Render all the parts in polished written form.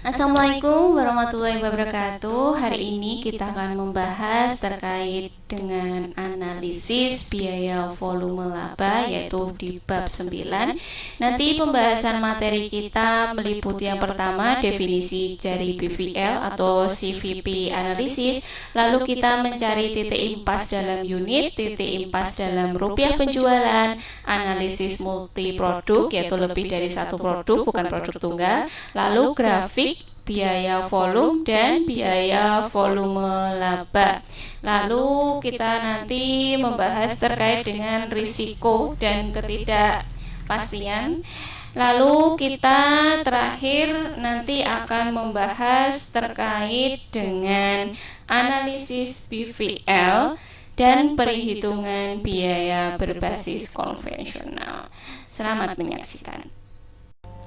Assalamualaikum warahmatullahi wabarakatuh. Hari ini kita akan membahas terkait dengan analisis biaya volume laba, yaitu di bab 9. Nanti pembahasan materi kita meliputi yang pertama definisi dari BVL atau CVP analisis, lalu kita mencari titik impas dalam unit, titik impas dalam rupiah penjualan, analisis multi produk yaitu lebih dari satu produk bukan produk tunggal, lalu grafik biaya volume dan biaya volume laba. Lalu kita nanti membahas terkait dengan risiko dan ketidakpastian. Lalu kita terakhir nanti akan membahas terkait dengan analisis BVL dan perhitungan biaya berbasis konvensional. Selamat menyaksikan.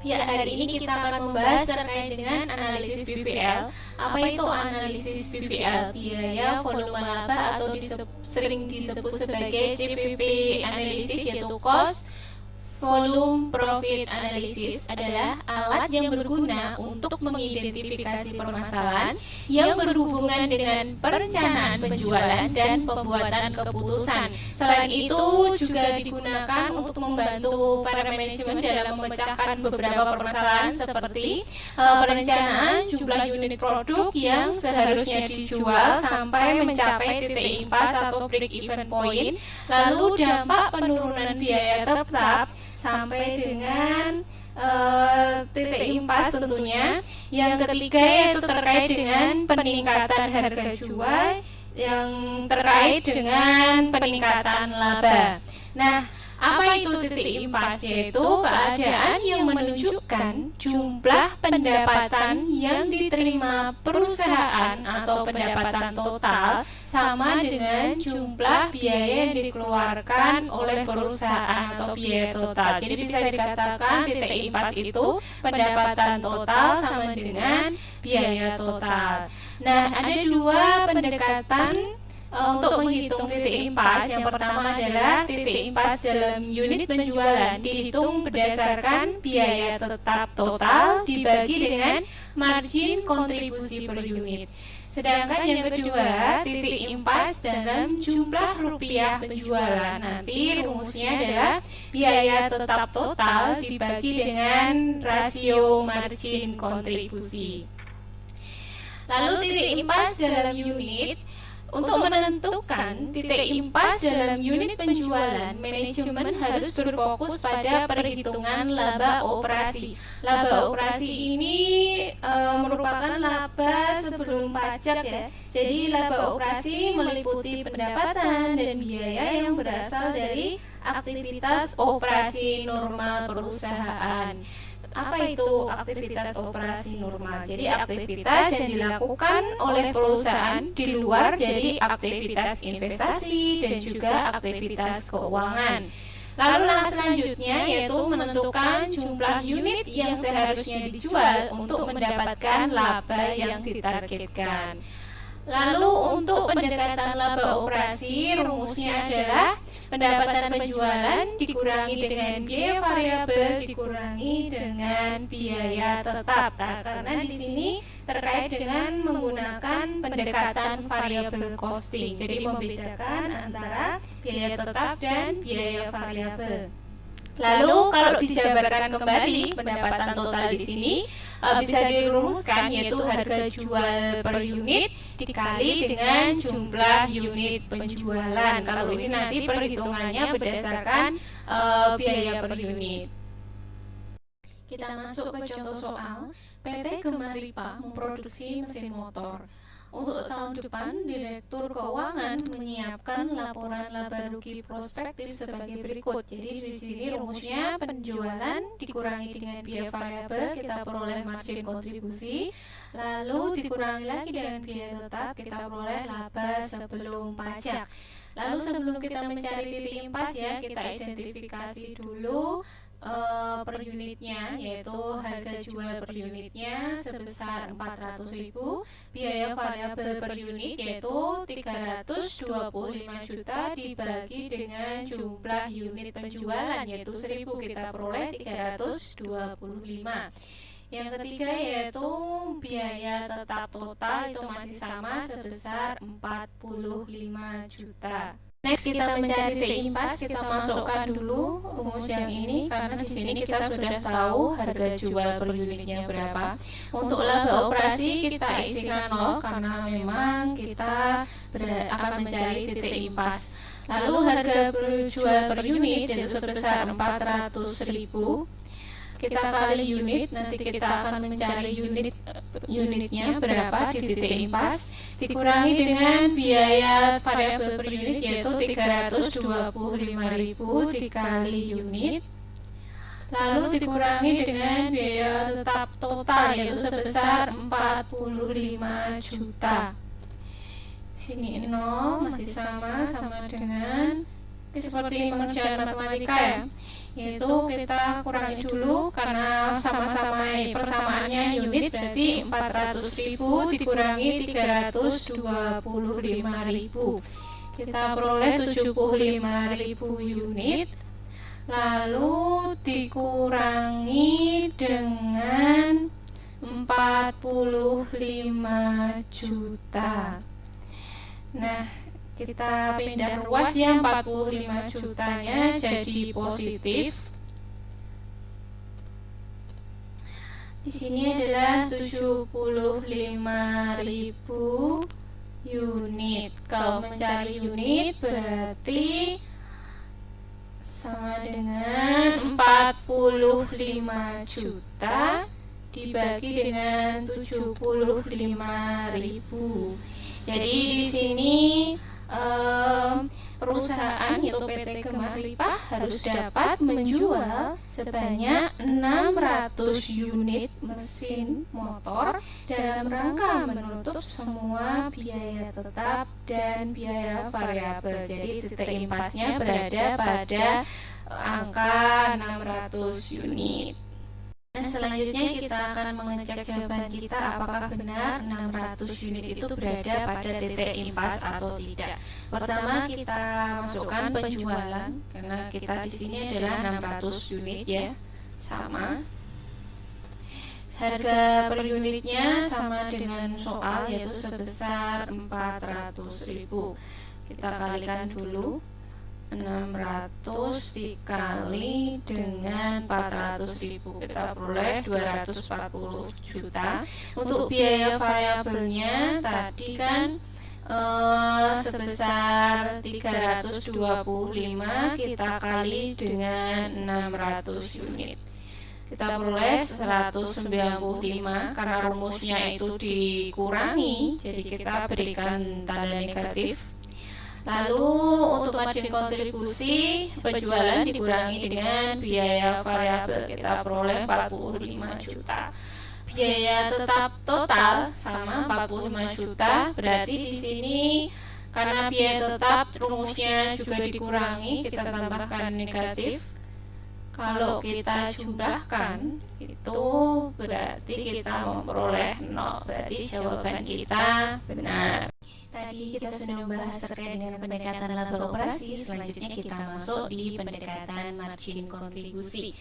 Ya, hari ini kita akan membahas terkait dengan analisis BVL. Apa itu analisis BVL? Biaya volume laba atau sering disebut sebagai CVP analisis, yaitu cost volume profit analysis adalah alat yang berguna untuk mengidentifikasi permasalahan yang berhubungan dengan perencanaan penjualan dan pembuatan keputusan. Selain itu juga digunakan untuk membantu para manajemen dalam memecahkan beberapa permasalahan seperti perencanaan jumlah unit produk yang seharusnya dijual sampai mencapai titik impas atau break even point, lalu dampak penurunan biaya tetap sampai dengan titik impas tentunya. Yang ketiga yaitu terkait dengan peningkatan harga jual yang terkait dengan peningkatan laba. Nah, apa itu titik impas? Yaitu keadaan yang menunjukkan jumlah pendapatan yang diterima perusahaan atau pendapatan total sama dengan jumlah biaya yang dikeluarkan oleh perusahaan atau biaya total. Jadi bisa dikatakan titik impas itu pendapatan total sama dengan biaya total. Nah, ada dua pendekatan untuk menghitung titik impas. Yang pertama adalah titik impas dalam unit penjualan dihitung berdasarkan biaya tetap total dibagi dengan margin kontribusi per unit. Sedangkan yang kedua, titik impas dalam jumlah rupiah penjualan. Nanti rumusnya adalah biaya tetap total dibagi dengan rasio margin kontribusi. Lalu titik impas dalam unit. Untuk menentukan titik impas dalam unit penjualan, manajemen harus berfokus pada perhitungan laba operasi. Laba operasi ini merupakan laba sebelum pajak ya. Jadi laba operasi meliputi pendapatan dan biaya yang berasal dari aktivitas operasi normal perusahaan. Apa itu aktivitas operasi normal? Jadi aktivitas yang dilakukan oleh perusahaan di luar dari aktivitas investasi dan juga aktivitas keuangan. Lalu langkah selanjutnya yaitu menentukan jumlah unit yang seharusnya dijual untuk mendapatkan laba yang ditargetkan. Lalu untuk pendekatan laba operasi, rumusnya adalah pendapatan penjualan dikurangi dengan biaya variabel dikurangi dengan biaya tetap. Karena di sini terkait dengan menggunakan pendekatan variabel costing. Jadi membedakan antara biaya tetap dan biaya variabel. Lalu kalau dijabarkan kembali pendapatan total di sini bisa dirumuskan yaitu harga jual per unit dikali dengan jumlah unit penjualan. Kalau ini nanti perhitungannya berdasarkan biaya per unit. Kita masuk ke contoh soal. PT Gemaripa memproduksi mesin motor. Untuk tahun depan, Direktur Keuangan menyiapkan laporan laba rugi prospektif sebagai berikut. Jadi di sini rumusnya penjualan dikurangi dengan biaya variabel, kita peroleh margin kontribusi, lalu dikurangi lagi dengan biaya tetap, kita peroleh laba sebelum pajak. Lalu sebelum kita mencari titik impas ya, kita identifikasi dulu per unitnya, yaitu harga jual per unitnya sebesar 400.000, biaya variabel per unit yaitu 325 juta dibagi dengan jumlah unit penjualan yaitu 1.000, kita peroleh 325. Yang ketiga yaitu biaya tetap total itu masih sama sebesar 45 juta. Next kita mencari titik impas, kita masukkan dulu rumus yang ini karena di sini kita sudah tahu harga jual per unitnya berapa. Untuk laba operasi kita isikan 0 karena memang kita akan mencari titik impas. Lalu harga jual per unit yaitu sebesar 400.000. Kita kali unit, nanti kita akan mencari unitnya berapa di titik impas, dikurangi dengan biaya variabel per unit yaitu 325.000 dikali unit, lalu dikurangi dengan biaya tetap total yaitu sebesar 45 juta. Sini 0 masih sama dengan seperti pengerjaan matematika ya, yaitu kita kurangi dulu karena sama-sama persamaannya unit, berarti 400.000 dikurangi 325.000, kita peroleh 75.000 unit, lalu dikurangi dengan 45 juta. Nah, kita pindah ruas ya, 45 jutanya jadi positif. Di sini adalah 75.000 unit. Kalau mencari unit berarti sama dengan 45 juta dibagi dengan 75.000. Jadi di sini perusahaan yaitu PT Gemah Lipah harus dapat menjual sebanyak 600 unit mesin motor dalam rangka menutup semua biaya tetap dan biaya variabel. Jadi titik impasnya berada pada angka 600 unit. Nah, selanjutnya kita akan mengecek jawaban kita apakah benar 600 unit itu berada pada titik impas atau tidak. Pertama kita masukkan penjualan karena kita di sini adalah 600 unit ya, sama. Harga per unitnya sama dengan soal yaitu sebesar 400.000. Kita kalikan dulu. 600 dikali dengan 400.000, kita peroleh 240 juta. Untuk biaya variabelnya tadi kan sebesar 325, kita kali dengan 600 unit, kita peroleh 195. Karena rumusnya itu dikurangi, jadi kita berikan tanda negatif. Lalu untuk margin kontribusi penjualan dikurangi dengan biaya variabel, kita peroleh 45 juta. Biaya tetap total sama 45 juta, berarti di sini karena biaya tetap rumusnya juga dikurangi, kita tambahkan negatif. Kalau kita jumlahkan itu berarti kita memperoleh 0, berarti jawaban kita benar. Tadi kita sudah membahas terkait dengan pendekatan laba operasi, selanjutnya kita masuk di pendekatan margin kontribusi.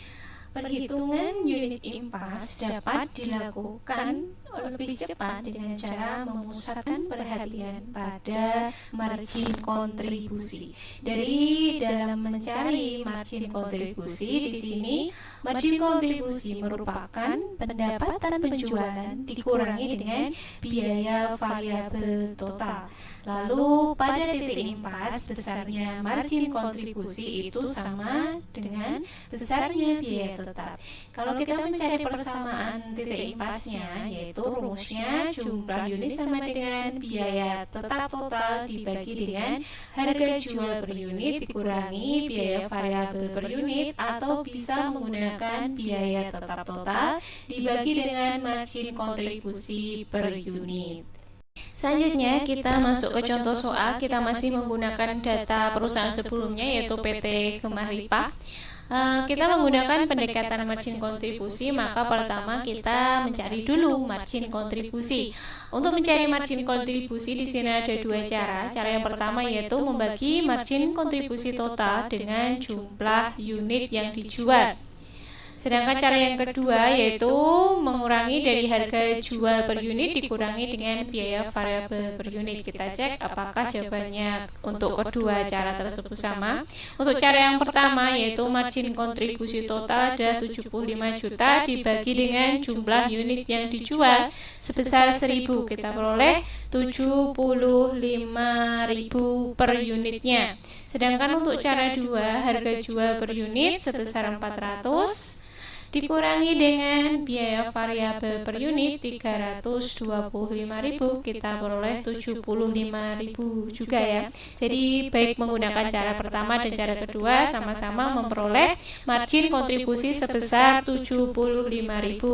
Perhitungan unit impas dapat dilakukan lebih cepat dengan cara memusatkan perhatian pada margin kontribusi. Dari dalam mencari margin kontribusi di sini, margin kontribusi merupakan pendapatan penjualan dikurangi dengan biaya variabel total. Lalu pada titik impas besarnya margin kontribusi itu sama dengan besarnya biaya tetap. Kalau kita mencari persamaan titik impasnya, yaitu rumusnya jumlah unit sama dengan biaya tetap total dibagi dengan harga jual per unit dikurangi biaya variabel per unit, atau bisa menggunakan biaya tetap total dibagi dengan margin kontribusi per unit. Selanjutnya kita masuk ke contoh soal. Kita masih menggunakan data perusahaan sebelumnya yaitu PT Gemah Lipah. Kita menggunakan pendekatan margin kontribusi, maka pertama kita mencari dulu margin kontribusi. Untuk mencari margin kontribusi di sini ada dua cara. Cara yang pertama yaitu membagi margin kontribusi total dengan jumlah unit yang dijual. Sedangkan cara yang kedua yaitu mengurangi dari harga jual per unit dikurangi dengan biaya variabel per unit. Kita cek apakah jawabannya untuk kedua cara tersebut sama. Untuk cara yang pertama yaitu margin kontribusi total ada 75 juta dibagi dengan jumlah unit yang dijual sebesar 1000. Kita peroleh 75.000 per unitnya. Sedangkan untuk cara 2, harga jual per unit sebesar 400 dikurangi dengan biaya variabel per unit 325.000, kita peroleh 75.000 juga ya. Jadi baik menggunakan cara pertama dan cara kedua sama-sama memperoleh margin kontribusi sebesar 75.000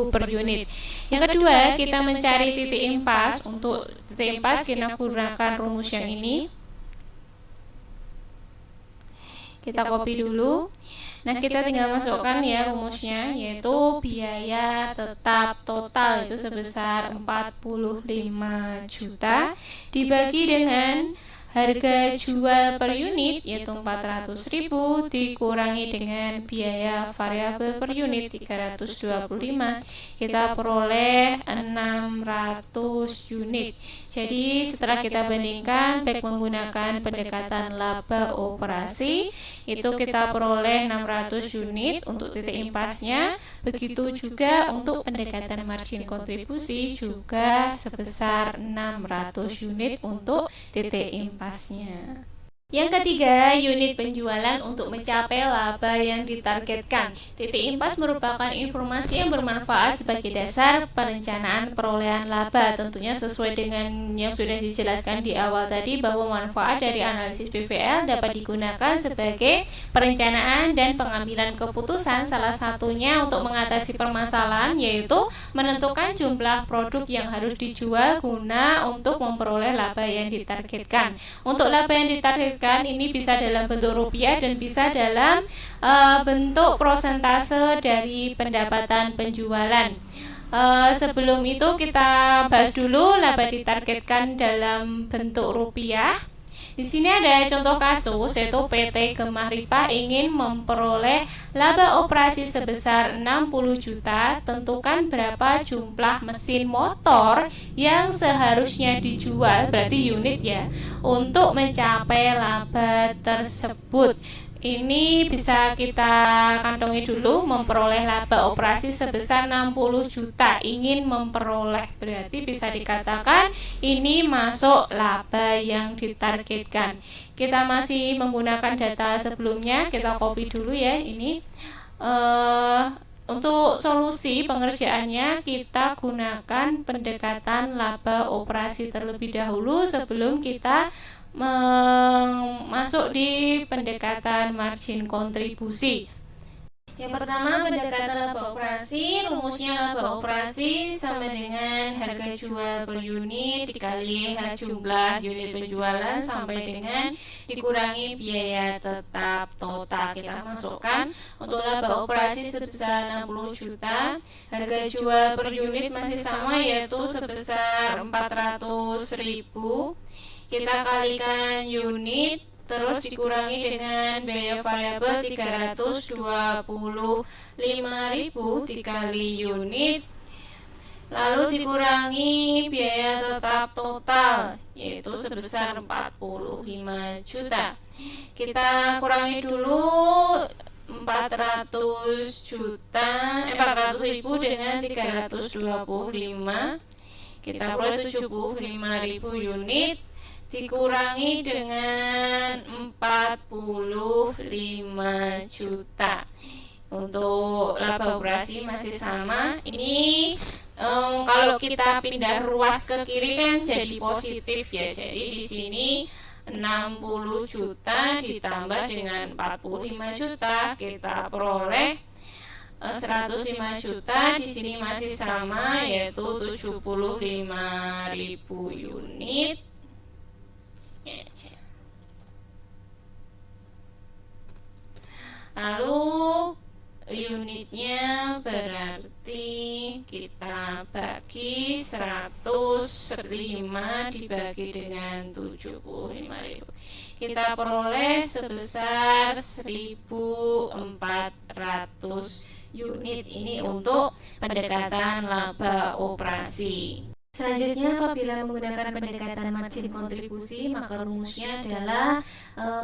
per unit. Yang kedua, kita mencari titik impas. Untuk titik impas kita gunakan rumus yang ini. Kita copy dulu. Nah, kita tinggal masukkan ya rumusnya, yaitu biaya tetap total itu sebesar 45 juta dibagi dengan harga jual per unit yaitu 400.000 dikurangi dengan biaya variabel per unit 325, kita peroleh 600 unit. Jadi setelah kita bandingkan baik menggunakan pendekatan laba operasi itu kita peroleh 600 unit untuk titik impasnya, begitu juga untuk pendekatan margin kontribusi juga sebesar 600 unit untuk titik impasnya. Yang ketiga, unit penjualan untuk mencapai laba yang ditargetkan. Titik impas merupakan informasi yang bermanfaat sebagai dasar perencanaan perolehan laba. Tentunya sesuai dengan yang sudah dijelaskan di awal tadi bahwa manfaat dari analisis PVL dapat digunakan sebagai perencanaan dan pengambilan keputusan. Salah satunya untuk mengatasi permasalahan yaitu menentukan jumlah produk yang harus dijual guna untuk memperoleh laba yang ditargetkan. Untuk laba yang ditargetkan ini bisa dalam bentuk rupiah dan bisa dalam bentuk prosentase dari pendapatan penjualan. Sebelum itu kita bahas dulu laba ditargetkan dalam bentuk rupiah. Di sini ada contoh kasus yaitu PT Gemah Ripa ingin memperoleh laba operasi sebesar 60 juta. Tentukan berapa jumlah mesin motor yang seharusnya dijual, berarti unit ya, untuk mencapai laba tersebut. Ini bisa kita kantongi dulu, memperoleh laba operasi sebesar 60 juta, ingin memperoleh, berarti bisa dikatakan ini masuk laba yang ditargetkan. Kita masih menggunakan data sebelumnya, kita copy dulu ya ini. Untuk solusi pengerjaannya kita gunakan pendekatan laba operasi terlebih dahulu sebelum kita masuk di pendekatan margin kontribusi. Yang pertama, pendekatan laba operasi. Rumusnya laba operasi sama dengan harga jual per unit dikali jumlah unit penjualan sampai dengan dikurangi biaya tetap total. Kita masukkan untuk laba operasi sebesar 60 juta, harga jual per unit masih sama yaitu sebesar 400.000. Kita kalikan unit, terus dikurangi dengan biaya variabel 325.000 dikali unit, lalu dikurangi biaya tetap total yaitu sebesar 45 juta. Kita kurangi dulu 400.000 dengan 325, kita peroleh 75.000 unit dikurangi dengan 45 juta. Untuk laba operasi masih sama. Ini kalau kita pindah ruas ke kiri kan jadi positif ya. Jadi di sini 60 juta ditambah dengan 45 juta kita peroleh 105 juta. Di sini masih sama yaitu 75.000 unit. Lalu unitnya berarti kita bagi 105 dibagi dengan 75.000, kita peroleh sebesar 1.400 unit. Ini untuk pendekatan laba operasi. Selanjutnya, apabila menggunakan pendekatan margin kontribusi, maka rumusnya adalah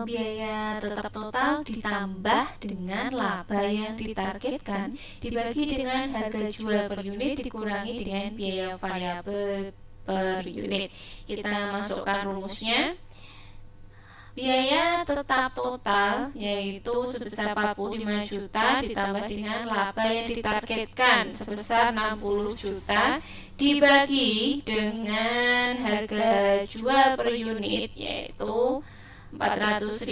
biaya tetap total ditambah dengan laba yang ditargetkan dibagi dengan harga jual per unit dikurangi dengan biaya variabel per unit. Kita masukkan rumusnya. Biaya tetap total yaitu sebesar 45 juta ditambah dengan laba yang ditargetkan sebesar 60 juta dibagi dengan harga jual per unit yaitu 400.000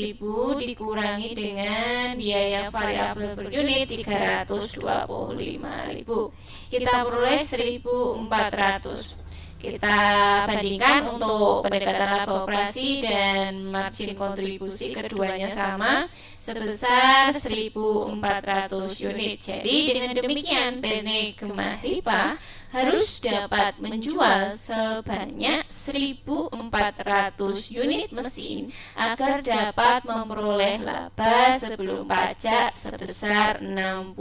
dikurangi dengan biaya variabel per unit 325.000. Kita peroleh 1.400. Kita bandingkan untuk pendekatan laba operasi dan margin kontribusi, keduanya sama sebesar 1.400 unit. Jadi dengan demikian PT Gemah Ripa harus dapat menjual sebanyak 1.400 unit mesin agar dapat memperoleh laba sebelum pajak sebesar 60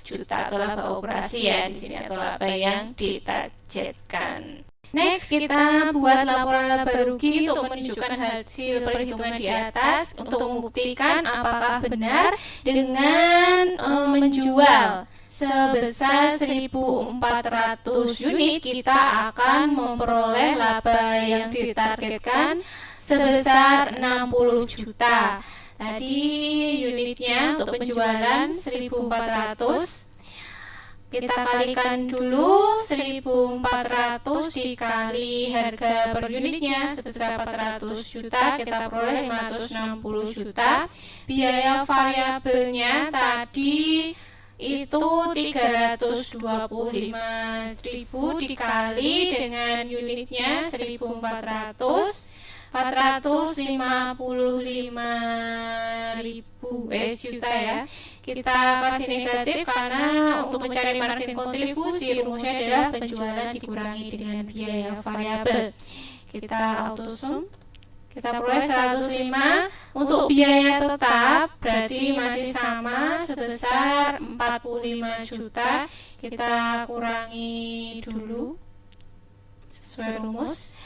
juta atau laba operasi ya di sini atau laba yang ditargetkan. Next, kita buat laporan laba rugi untuk menunjukkan hasil perhitungan di atas untuk membuktikan apakah benar dengan menjual sebesar 1.400 unit kita akan memperoleh laba yang ditargetkan sebesar 60 juta. Tadi unitnya untuk penjualan 1.400. Kita kalikan dulu 1.400 dikali harga per unitnya sebesar 400 juta, kita peroleh 560 juta. Biaya variabelnya tadi itu 325.000 dikali dengan unitnya 1.400, 455.000 juta ya. Kita kasih negatif karena untuk mencari margin kontribusi rumusnya adalah penjualan dikurangi dengan biaya variabel. Kita auto sum, kita peroleh 105. Untuk biaya tetap berarti masih sama sebesar 45 juta. Kita kurangi dulu sesuai rumus.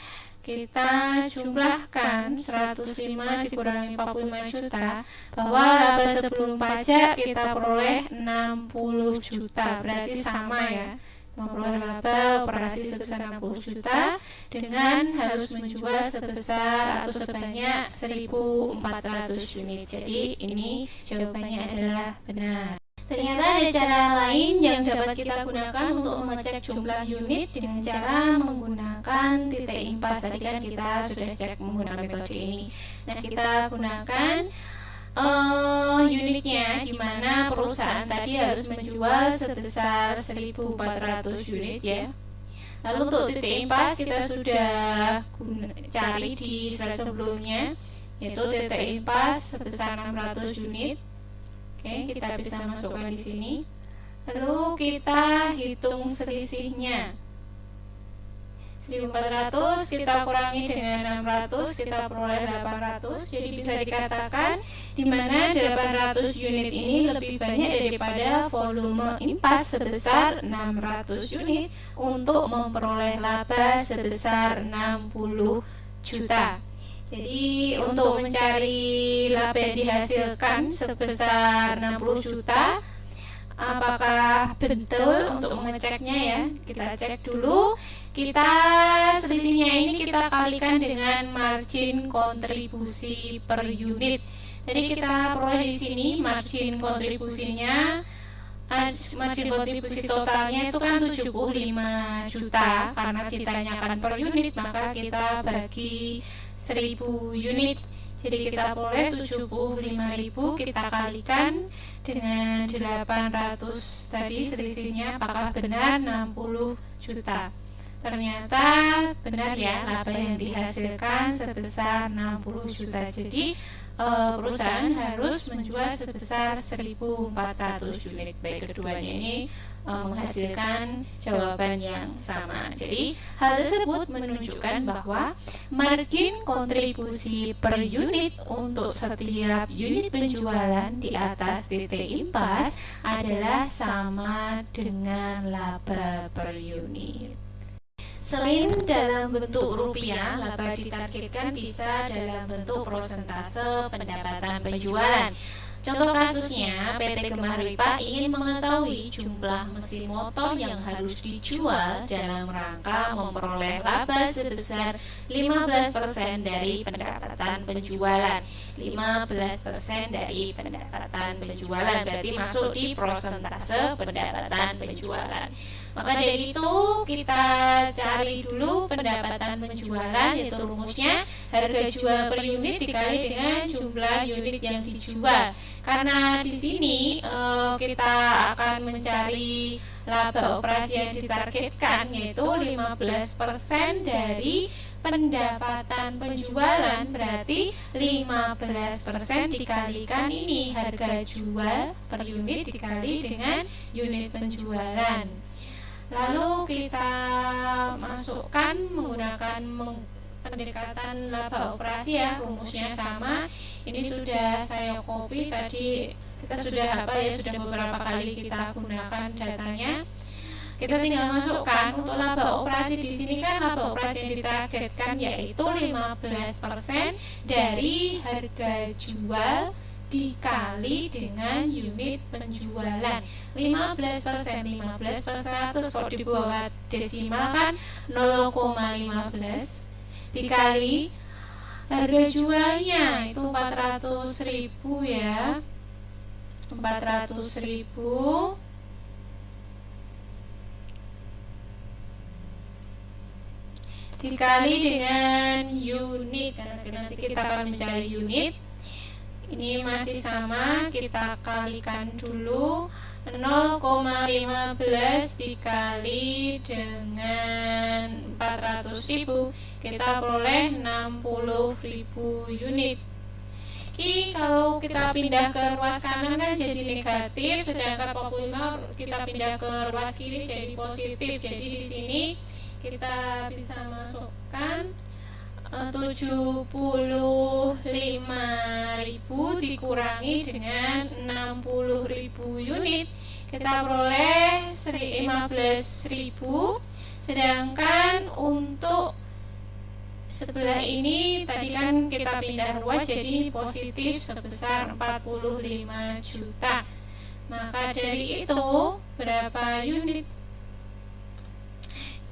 Kita jumlahkan 105 dikurangi 45 juta, bahwa laba sebelum pajak kita peroleh 60 juta, berarti sama ya, memperoleh laba operasi sebesar 60 juta dengan harus menjual sebesar atau sebanyak 1.400 unit. Jadi ini jawabannya adalah benar. Ternyata ada cara lain yang dapat kita gunakan untuk mengecek jumlah unit dengan cara menggunakan titik impas. Tadi kan kita sudah cek menggunakan metode ini. Nah, kita gunakan unitnya di mana perusahaan tadi harus menjual sebesar 1.400 unit ya. Lalu untuk titik impas kita sudah cari di slide sebelumnya, yaitu titik impas sebesar 600 unit. Oke, kita bisa masukkan di sini. Lalu kita hitung selisihnya. 1.400 kita kurangi dengan 600, kita peroleh 800. Jadi bisa dikatakan di mana 800 unit ini lebih banyak daripada volume impas sebesar 600 unit untuk memperoleh laba sebesar 60 juta. Jadi untuk mencari laba yang dihasilkan sebesar 60 juta, apakah betul untuk mengeceknya ya? Kita cek dulu. Kita selisihnya ini kita kalikan dengan margin kontribusi per unit. Jadi kita peroleh di sini margin kontribusinya. Margin kontribusi totalnya itu kan 75 juta, karena ditanyakan per unit maka kita bagi 1.000 unit. Jadi kita peroleh 75.000, kita kalikan dengan 800 tadi selisihnya, apakah benar 60 juta. Ternyata benar ya, laba yang dihasilkan sebesar 60 juta. Jadi perusahaan harus menjual sebesar 1.400 unit. Baik keduanya ini menghasilkan jawaban yang sama. Jadi hal tersebut menunjukkan bahwa margin kontribusi per unit untuk setiap unit penjualan di atas titik impas adalah sama dengan laba per unit. Selain dalam bentuk rupiah, laba ditargetkan bisa dalam bentuk persentase pendapatan penjualan. Contoh kasusnya, PT Gemah Ripa ingin mengetahui jumlah mesin motor yang harus dijual dalam rangka memperoleh laba sebesar 15% dari pendapatan penjualan. 15% dari pendapatan penjualan berarti masuk di persentase pendapatan penjualan. Maka dari itu kita cari dulu pendapatan penjualan, yaitu rumusnya harga jual per unit dikali dengan jumlah unit yang dijual. Karena di sini kita akan mencari laba operasi yang ditargetkan, yaitu 15% dari pendapatan penjualan, berarti 15% dikalikan ini harga jual per unit dikali dengan unit penjualan. Lalu kita masukkan menggunakan pendekatan laba operasi ya, rumusnya sama. Ini sudah saya copy tadi, kita sudah sudah beberapa kali kita gunakan datanya. Kita tinggal masukkan untuk laba operasi di sini kan laba operasi yang ditargetkan yaitu 15% dari harga jual dikali dengan unit penjualan. 15% 15 per 100 kalau dibuat desimal kan 0,15 dikali harga jualnya itu 400.000 ya. 400.000 dikali dengan unit, karena nanti kita akan mencari unit. Ini masih sama, kita kalikan dulu 0,15 dikali dengan 400.000, kita peroleh 60.000 unit. Ini kalau kita pindah ke ruas kanan kan jadi negatif, sedangkan 45 kita pindah ke ruas kiri jadi positif. Jadi di sini kita bisa masukkan 75.000 dikurangi dengan 60.000 unit, kita peroleh 15.000. Sedangkan untuk sebelah ini tadi kan kita pindah ruas jadi positif sebesar 45 juta. Maka dari itu berapa unit?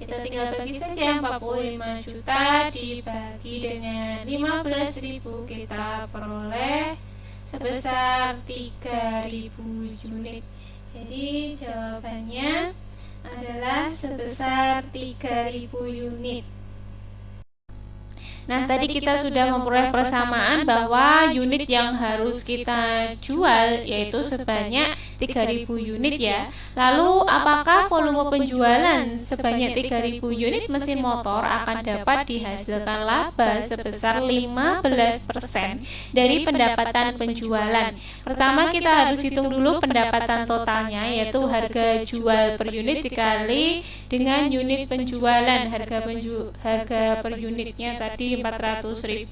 Kita tinggal bagi saja 45 juta dibagi dengan 15.000, kita peroleh sebesar 3.000 unit. Jadi jawabannya adalah sebesar 3.000 unit. Nah, tadi kita sudah memperoleh persamaan bahwa unit yang harus kita jual yaitu sebanyak 3.000 unit ya. Lalu apakah volume penjualan sebanyak 3.000 unit mesin motor akan dapat dihasilkan laba sebesar 15% dari pendapatan penjualan? Pertama kita harus hitung dulu pendapatan totalnya, yaitu harga jual per unit dikali dengan unit penjualan. Harga per unitnya tadi 400.000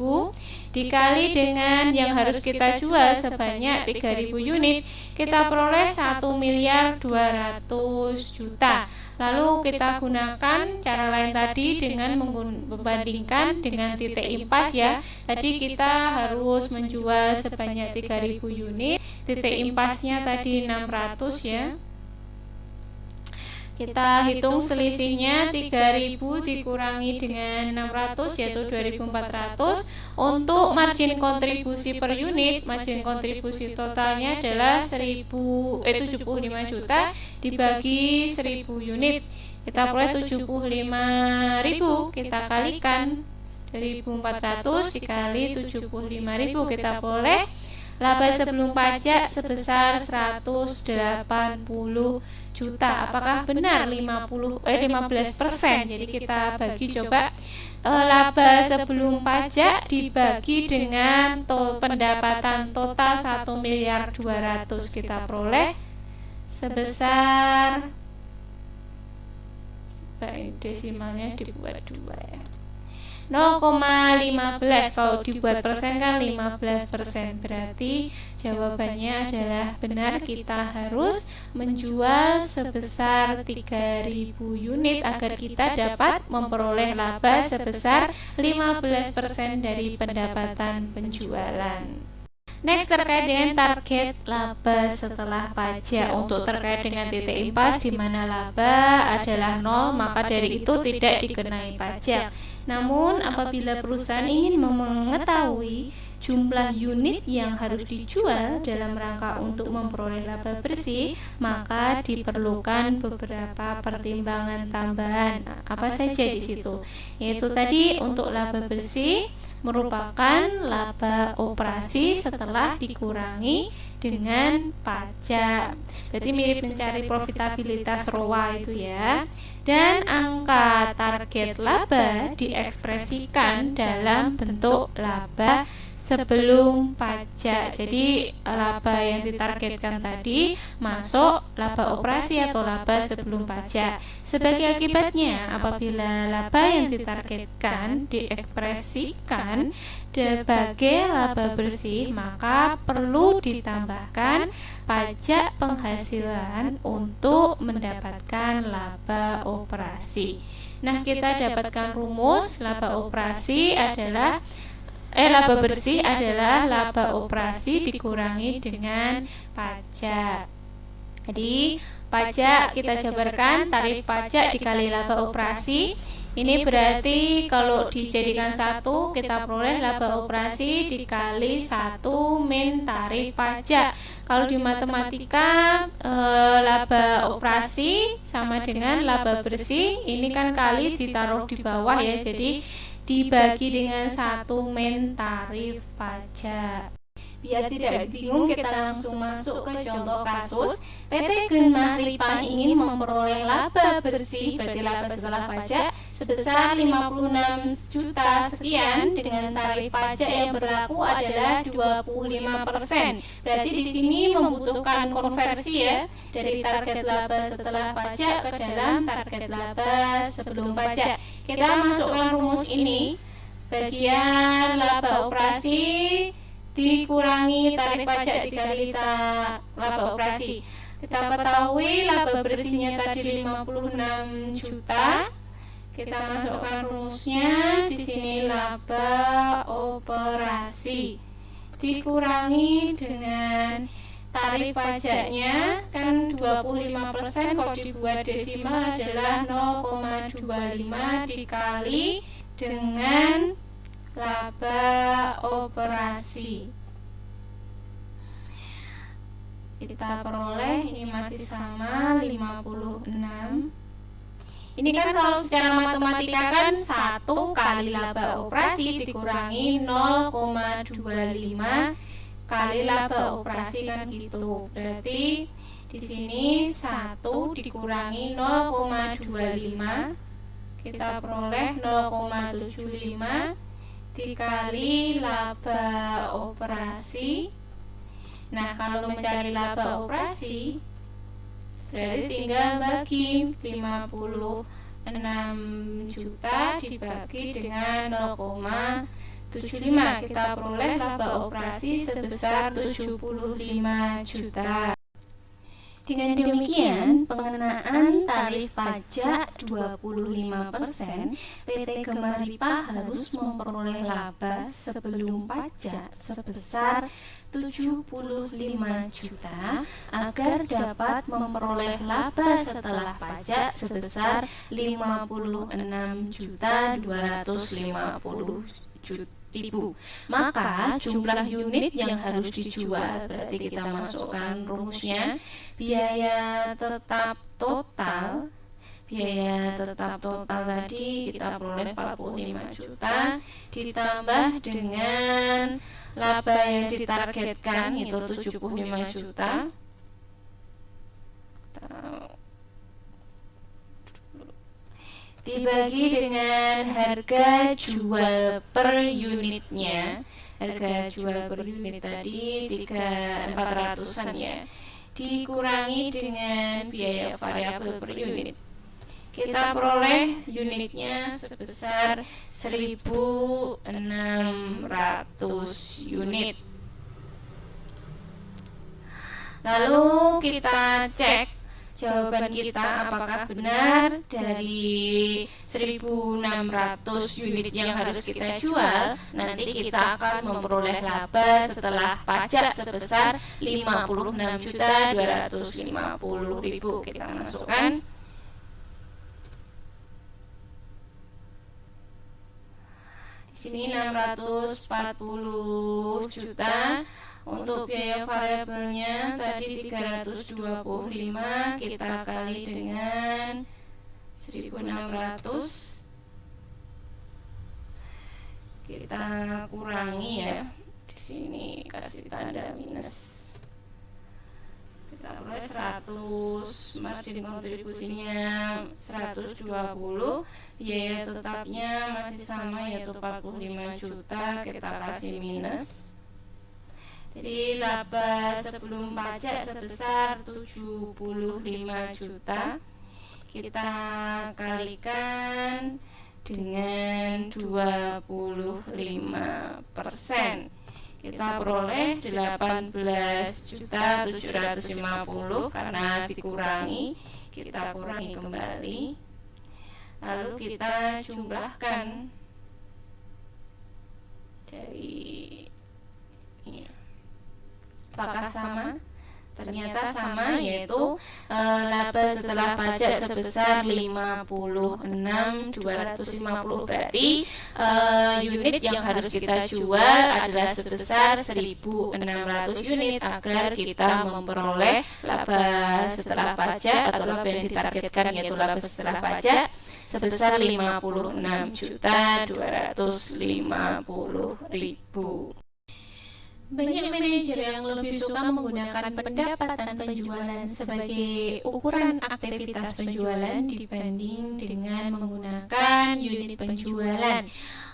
dikali dengan yang harus kita jual sebanyak 3.000 unit, kita peroleh 1.200.000.000. Lalu kita gunakan cara lain tadi dengan membandingkan dengan titik impas ya. Tadi kita harus menjual sebanyak 3.000 unit, titik impasnya tadi 600 ya. Kita hitung selisihnya 3.000 dikurangi dengan 600 yaitu 2.400. Untuk margin kontribusi per unit, margin kontribusi totalnya adalah 75 juta dibagi 1.000 unit, kita peroleh 75.000, kita kalikan 2.400 dikali 75.000, kita peroleh laba sebelum pajak sebesar 180 juta. Apakah benar 15%? Jadi kita bagi coba laba sebelum pajak dibagi dengan pendapatan total 1.200.000, kita peroleh sebesar desimalnya dibuat 2 ya. 0,15 kalau dibuat persen kan 15%, berarti jawabannya adalah benar, kita harus menjual sebesar 3.000 unit agar kita dapat memperoleh laba sebesar 15% dari pendapatan penjualan. Next, terkait dengan target laba setelah pajak. Untuk terkait dengan titik impas di mana laba adalah 0, maka dari itu tidak dikenai pajak. Namun apabila perusahaan ingin mengetahui jumlah unit yang harus dijual dalam rangka untuk memperoleh laba bersih, maka diperlukan beberapa pertimbangan tambahan. Apa saja di situ? Yaitu tadi untuk laba bersih merupakan laba operasi setelah dikurangi dengan pajak. Berarti mirip mencari profitabilitas ROA itu ya. Dan angka target laba diekspresikan dalam bentuk laba sebelum pajak. Jadi laba yang ditargetkan tadi masuk laba operasi atau laba sebelum pajak. Sebagai akibatnya, apabila laba yang ditargetkan diekspresikan sebagai laba bersih, maka perlu ditambahkan pajak penghasilan untuk mendapatkan laba operasi. Nah, kita dapatkan rumus laba operasi adalah laba bersih adalah laba operasi dikurangi dengan pajak. Jadi pajak kita jabarkan tarif pajak dikali laba operasi. Ini berarti kalau dijadikan 1, kita peroleh laba operasi dikali 1 min tarif pajak. Kalau di matematika laba operasi sama dengan laba bersih. Ini kan kali ditaruh di bawah ya, jadi dibagi dengan 1 min tarif pajak. Biar tidak bingung, kita langsung masuk ke contoh kasus. PT Genmah Ripah ingin memperoleh laba bersih, berarti laba setelah pajak, sebesar 56 juta sekian dengan tarif pajak yang berlaku adalah 25%. Berarti di sini membutuhkan konversi ya, dari target laba setelah pajak ke dalam target laba sebelum pajak. Kita masukkan rumus ini, bagian laba operasi dikurangi tarif pajak dikali laba operasi. Kita ketahui laba bersihnya tadi 56 juta. Kita masukkan rumusnya di sini, laba operasi dikurangi dengan tarif pajaknya kan 25%, kalau dibuat desimal adalah 0,25 dikali dengan laba operasi. Kita peroleh ini masih sama 56. Ini kan kalau secara matematika kan 1 kali laba operasi dikurangi 0,25 kali laba operasi kan gitu. Berarti di sini 1 dikurangi 0,25, kita peroleh 0,75 dikali laba operasi. Nah, kalau mencari laba operasi berarti tinggal bagi 56 juta dibagi dengan 0,75, kita peroleh laba operasi sebesar 75 juta. Dengan demikian, pengenaan tarif pajak 25%, PT Genmah Ripah harus memperoleh laba sebelum pajak sebesar 75 juta agar dapat memperoleh laba setelah pajak sebesar 56.250.000. Maka jumlah unit yang harus dijual, berarti kita masukkan rumusnya, biaya tetap total tadi kita peroleh 45 juta ditambah dengan laba yang ditargetkan itu 75 juta dibagi dengan harga jual per unitnya. Harga jual per unit tadi 3.400-an ya, dikurangi dengan biaya variabel per unit. kita peroleh unitnya sebesar 1.600 unit. Lalu kita cek jawaban kita apakah benar. Dari 1.600 unit yang harus kita jual, nanti kita akan memperoleh laba setelah pajak sebesar 56.250.000. Kita masukkan. Di sini 640 juta. Untuk biaya variabelnya tadi 325, kita kali dengan 1.600, kita kurangi ya. Di sini kasih tanda minus. Kita peroleh 100, margin kontribusinya 120, biaya tetapnya masih sama yaitu 45 juta, kita kasih minus. Jadi laba sebelum pajak sebesar 75 juta. Kita kalikan dengan 25%. Kita peroleh 18.750 karena dikurangi. Kita kurangi kembali. Lalu kita jumlahkan dari apakah sama? Ternyata sama, yaitu laba setelah pajak sebesar 56.250. Berarti unit yang harus kita jual adalah sebesar 1.600 unit agar kita memperoleh laba setelah pajak atau laba yang ditargetkan yaitu laba setelah pajak sebesar 56.250.000. Banyak manajer yang lebih suka menggunakan pendapatan penjualan sebagai ukuran aktivitas penjualan dibanding dengan menggunakan unit penjualan.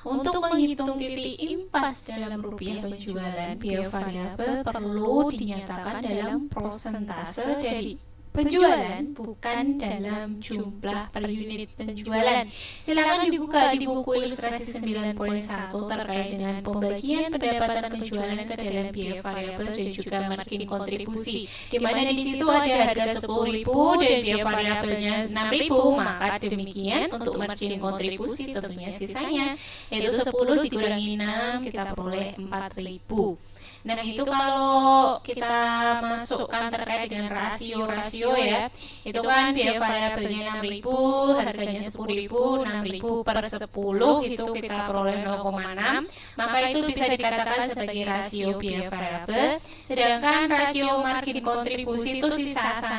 Untuk menghitung titik impas dalam rupiah penjualan, biaya variabel perlu dinyatakan dalam persentase dari penjualan, bukan dalam jumlah per unit penjualan. Silakan dibuka di buku ilustrasi 9.1 terkait dengan pembagian pendapatan penjualan ke dalam biaya variabel dan juga margin kontribusi, di mana di situ ada harga 10.000 dan biaya variabelnya 6.000. Maka demikian untuk margin kontribusi tentunya sisanya yaitu 10 dikurangi 6, kita peroleh 4.000. Nah, itu kalau kita masukkan terkait dengan rasio ya, itu kan biaya variabelnya 6.000, harganya 10.000, 6.000 per 10 itu kita peroleh 0,6, maka itu bisa dikatakan sebagai rasio biaya variabel. Sedangkan rasio margin kontribusi itu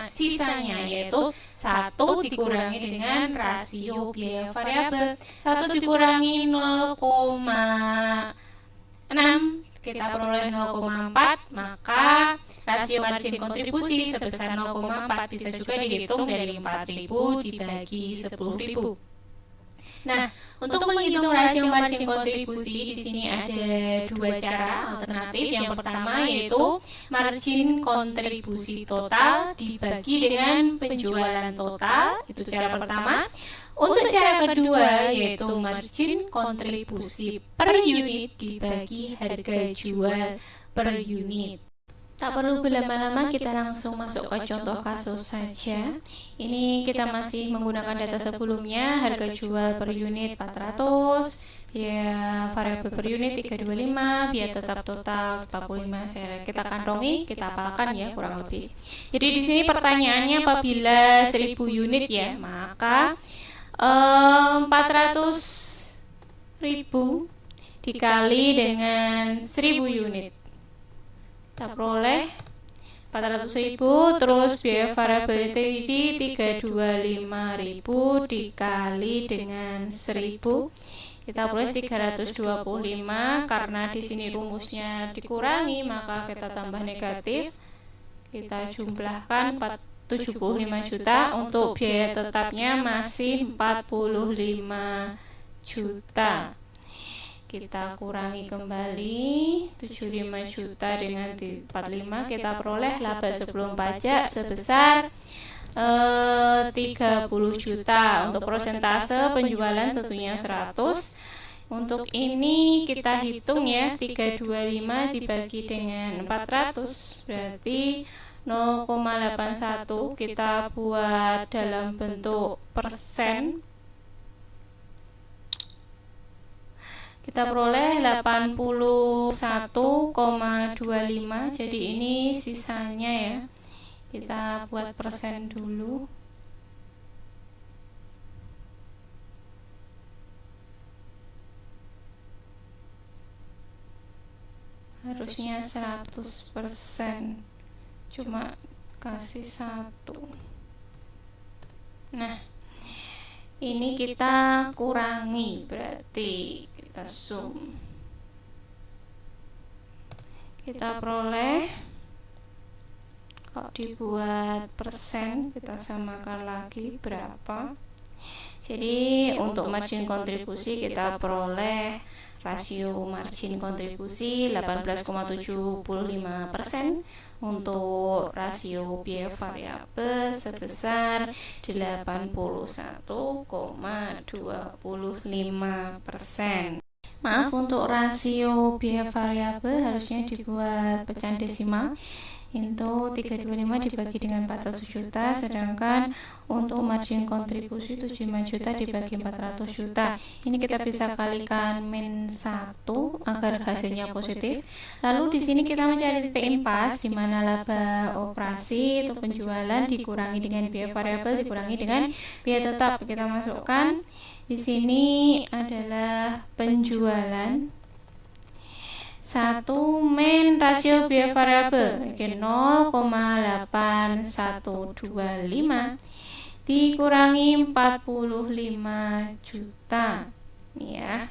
sisanya yaitu 1 dikurangi dengan rasio biaya variabel, 1 dikurangi 0,6, kita peroleh 0,4, maka rasio margin kontribusi sebesar 0,4 bisa juga dihitung dari 4.000 dibagi 10.000. Nah, untuk menghitung rasio margin kontribusi di sini ada dua cara alternatif. Yang pertama yaitu margin kontribusi total dibagi dengan penjualan total, itu cara pertama. Untuk cara kedua yaitu margin kontribusi per unit dibagi harga jual per unit. Tak perlu berlama-lama, kita langsung masuk ke contoh kasus saja. Ini kita masih menggunakan data sebelumnya, harga jual per unit 400, biaya variabel per unit 325, biaya tetap total 45. Kita kantongi, kita hafalkan ya kurang lebih. Jadi di sini pertanyaannya apabila 1000 unit ya, maka 400.000 dikali dengan 1000 unit, kita peroleh 400.000. Terus biaya variabel tadi 325.000 dikali dengan 1000, kita peroleh 325. Karena di sini rumusnya dikurangi, maka kita tambah negatif, kita jumlahkan 75 juta. Untuk biaya tetapnya masih 45 juta. Kita kurangi kembali 75 juta dengan 45, kita peroleh laba sebelum pajak sebesar 30 juta. Untuk persentase penjualan tentunya 100. Untuk ini kita hitung ya, 325 dibagi dengan 400 berarti 0,81. Kita buat dalam bentuk persen. Kita peroleh 81,25. Jadi ini sisanya ya. Kita buat persen dulu. Harusnya 100%, cuma kasih 1. Nah, ini kita kurangi, berarti kita zoom. Kita peroleh, kalau dibuat persen kita samakan lagi berapa. Jadi untuk margin kontribusi kita peroleh rasio margin kontribusi 18,75%. Untuk rasio biaya variabel sebesar 81,25%. Maaf, untuk rasio biaya variabel harusnya dibuat pecahan desimal. Itu 325 dibagi dengan 400 juta, sedangkan untuk margin kontribusi 75 juta dibagi 400 juta. Ini kita bisa kalikan min 1 agar hasilnya positif. Lalu di sini kita mencari titik impas di mana laba operasi atau penjualan dikurangi dengan biaya variabel dikurangi dengan biaya tetap. Kita masukkan di sini adalah penjualan 1 min rasio biaya variabel 0,8125 dikurangi 45 juta. Ini ya.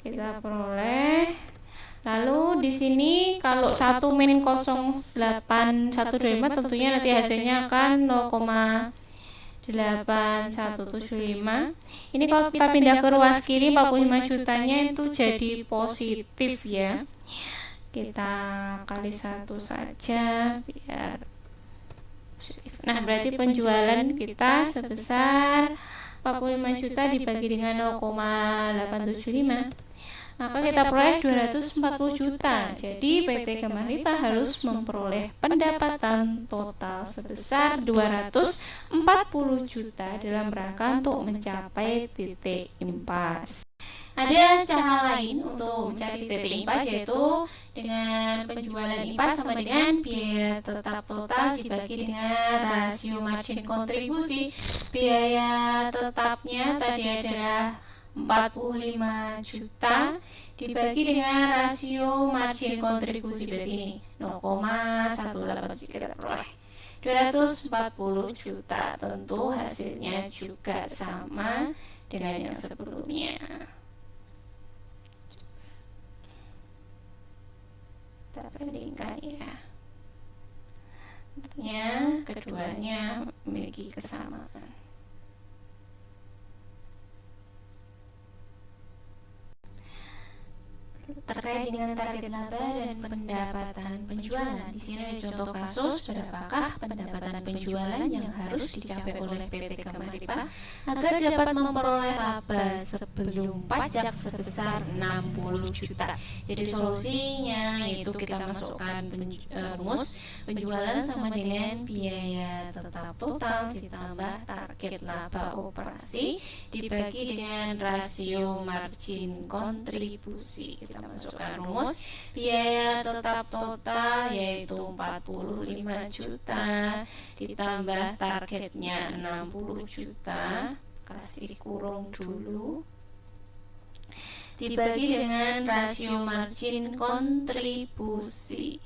Kita peroleh. Lalu di sini kalau 1 min 08125 tentunya nanti hasilnya akan 0,8175. Ini kalau kita pindah ke ruas kiri 45 jutanya itu jadi positif ya. Kita kali 1 saja biar positif. Nah, berarti penjualan kita sebesar 45 juta dibagi dengan 0,875. Maka kita peroleh 240 juta. Jadi PT Gema Ripa harus memperoleh pendapatan total sebesar 240 juta dalam rangka untuk mencapai titik impas. Ada cara lain untuk mencari titik impas, yaitu dengan penjualan impas sama dengan biaya tetap total dibagi dengan rasio margin kontribusi. Biaya tetapnya tadi adalah 45 juta dibagi dengan rasio margin kontribusi, berarti ini 0,18 kita peroleh 240 juta. Tentu hasilnya juga sama dengan yang sebelumnya. Kita bandingkan ya. Tentunya keduanya memiliki kesamaan. Terkait dengan target laba dan pendapatan penjualan, di sini ada contoh kasus berapakah pendapatan penjualan yang harus dicapai oleh PT Gema Ripa agar dapat memperoleh laba sebelum pajak sebesar 60 juta. Jadi solusinya yaitu kita masukkan rumus penjualan sama dengan biaya tetap total ditambah target laba operasi dibagi dengan rasio margin kontribusi. Kita masukkan rumus biaya tetap total yaitu 45 juta ditambah targetnya 60 juta, kasih kurung dulu, dibagi dengan rasio margin kontribusi,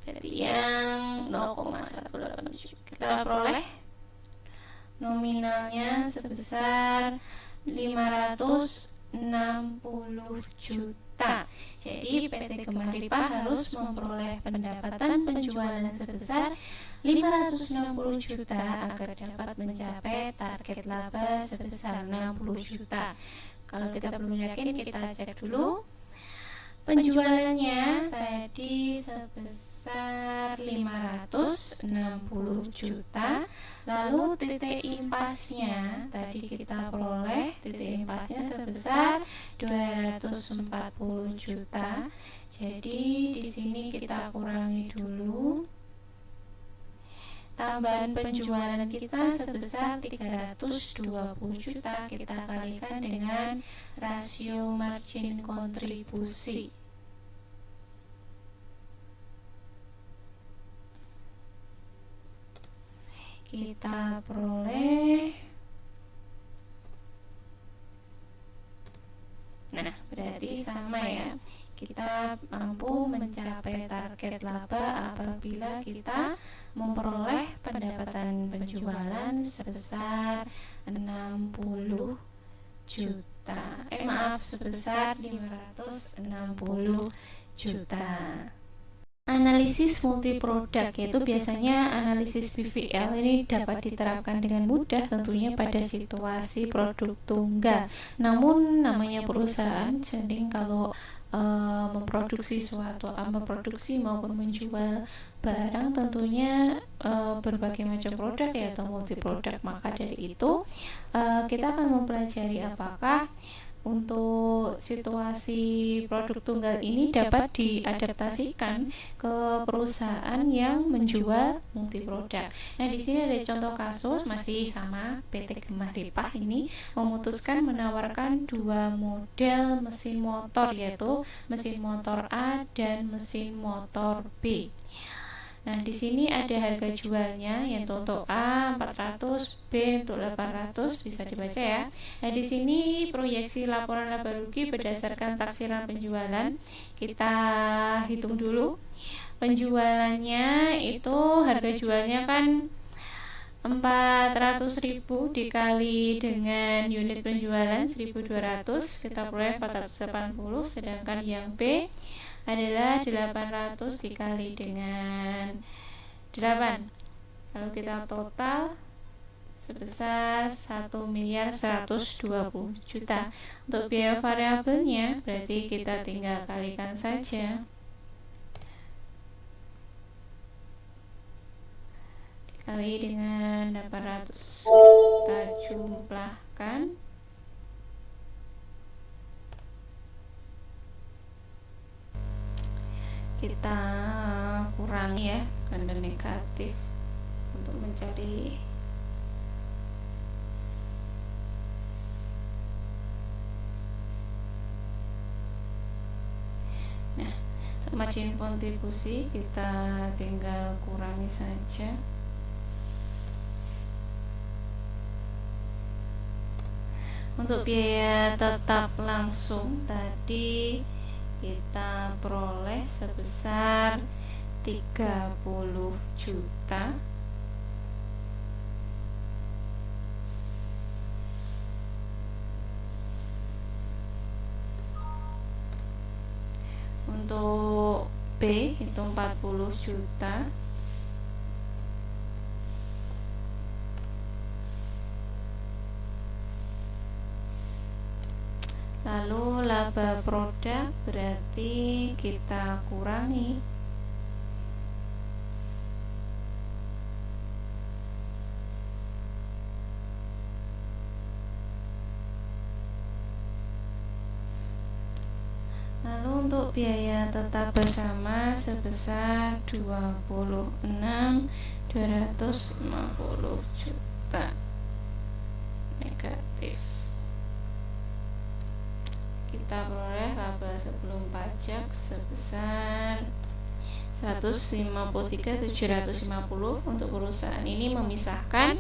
berarti yang 0,187. Kita peroleh nominalnya sebesar 560 juta. Jadi PT Gema Ripa harus memperoleh pendapatan penjualan sebesar 560 juta agar dapat mencapai target laba sebesar 60 juta. Kalau kita belum yakin, kita cek dulu. Penjualannya tadi sebesar sebesar 560 juta. Lalu titik impasnya tadi kita peroleh titik impasnya sebesar 240 juta. Jadi di sini kita kurangi dulu. Tambahan penjualan kita sebesar 320 juta, kita kalikan dengan rasio margin kontribusi. Kita peroleh, nah berarti sama ya, kita mampu mencapai target laba apabila kita memperoleh pendapatan penjualan sebesar 60 juta. Sebesar 560 juta. Analisis multiproduk, yaitu biasanya analisis BVL ini dapat diterapkan dengan mudah tentunya pada situasi produk tunggal. Namun namanya perusahaan, jadi kalau memproduksi maupun menjual barang tentunya berbagai macam produk ya, atau multiproduk. Maka dari itu kita akan mempelajari apakah untuk situasi produk tunggal ini dapat diadaptasikan ke perusahaan yang menjual multiproduk. Nah, di sini ada contoh kasus masih sama. PT Gemah Ripah ini memutuskan menawarkan dua model mesin motor, yaitu mesin motor A dan mesin motor B. Nah, di sini ada harga jualnya, yaitu untuk A 400, B untuk 800, bisa dibaca ya. Nah, di sini proyeksi laporan laba rugi berdasarkan taksiran penjualan. Kita hitung dulu. Penjualannya itu harga jualnya kan 400.000 dikali dengan unit penjualan 1.200, kita peroleh 480, sedangkan yang B adalah 800 dikali dengan 8. Kalau kita total sebesar 1.120 juta. Untuk biaya variabelnya berarti kita tinggal kalikan saja. Dikali dengan 800. Kita jumlahkan. Kita kurangi ya, tanda negatif untuk mencari margin kontribusi, kita tinggal kurangi saja. Untuk biaya tetap langsung tadi kita peroleh sebesar 30 juta. Untuk B itu 40 juta. Lalu laba produk berarti kita kurangi. Lalu untuk biaya tetap bersama sebesar 26.250 juta negatif. Kita peroleh laba sebelum pajak sebesar 153.750. Untuk perusahaan ini memisahkan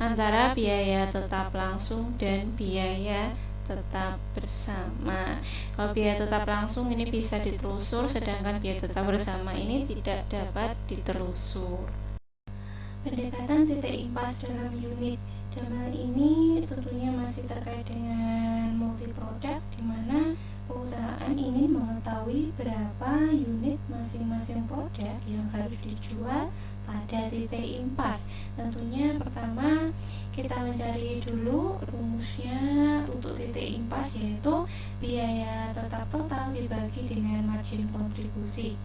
antara biaya tetap langsung dan biaya tetap bersama. Kalau biaya tetap langsung ini bisa ditelusur, sedangkan biaya tetap bersama ini tidak dapat ditelusur. Pendekatan titik impas dalam unit. Dalam hal ini tentunya masih terkait dengan multiproduk, di mana perusahaan ingin mengetahui berapa unit masing-masing produk yang harus dijual pada titik impas. Tentunya pertama kita mencari dulu rumusnya untuk titik impas, yaitu biaya tetap total dibagi dengan margin kontribusi.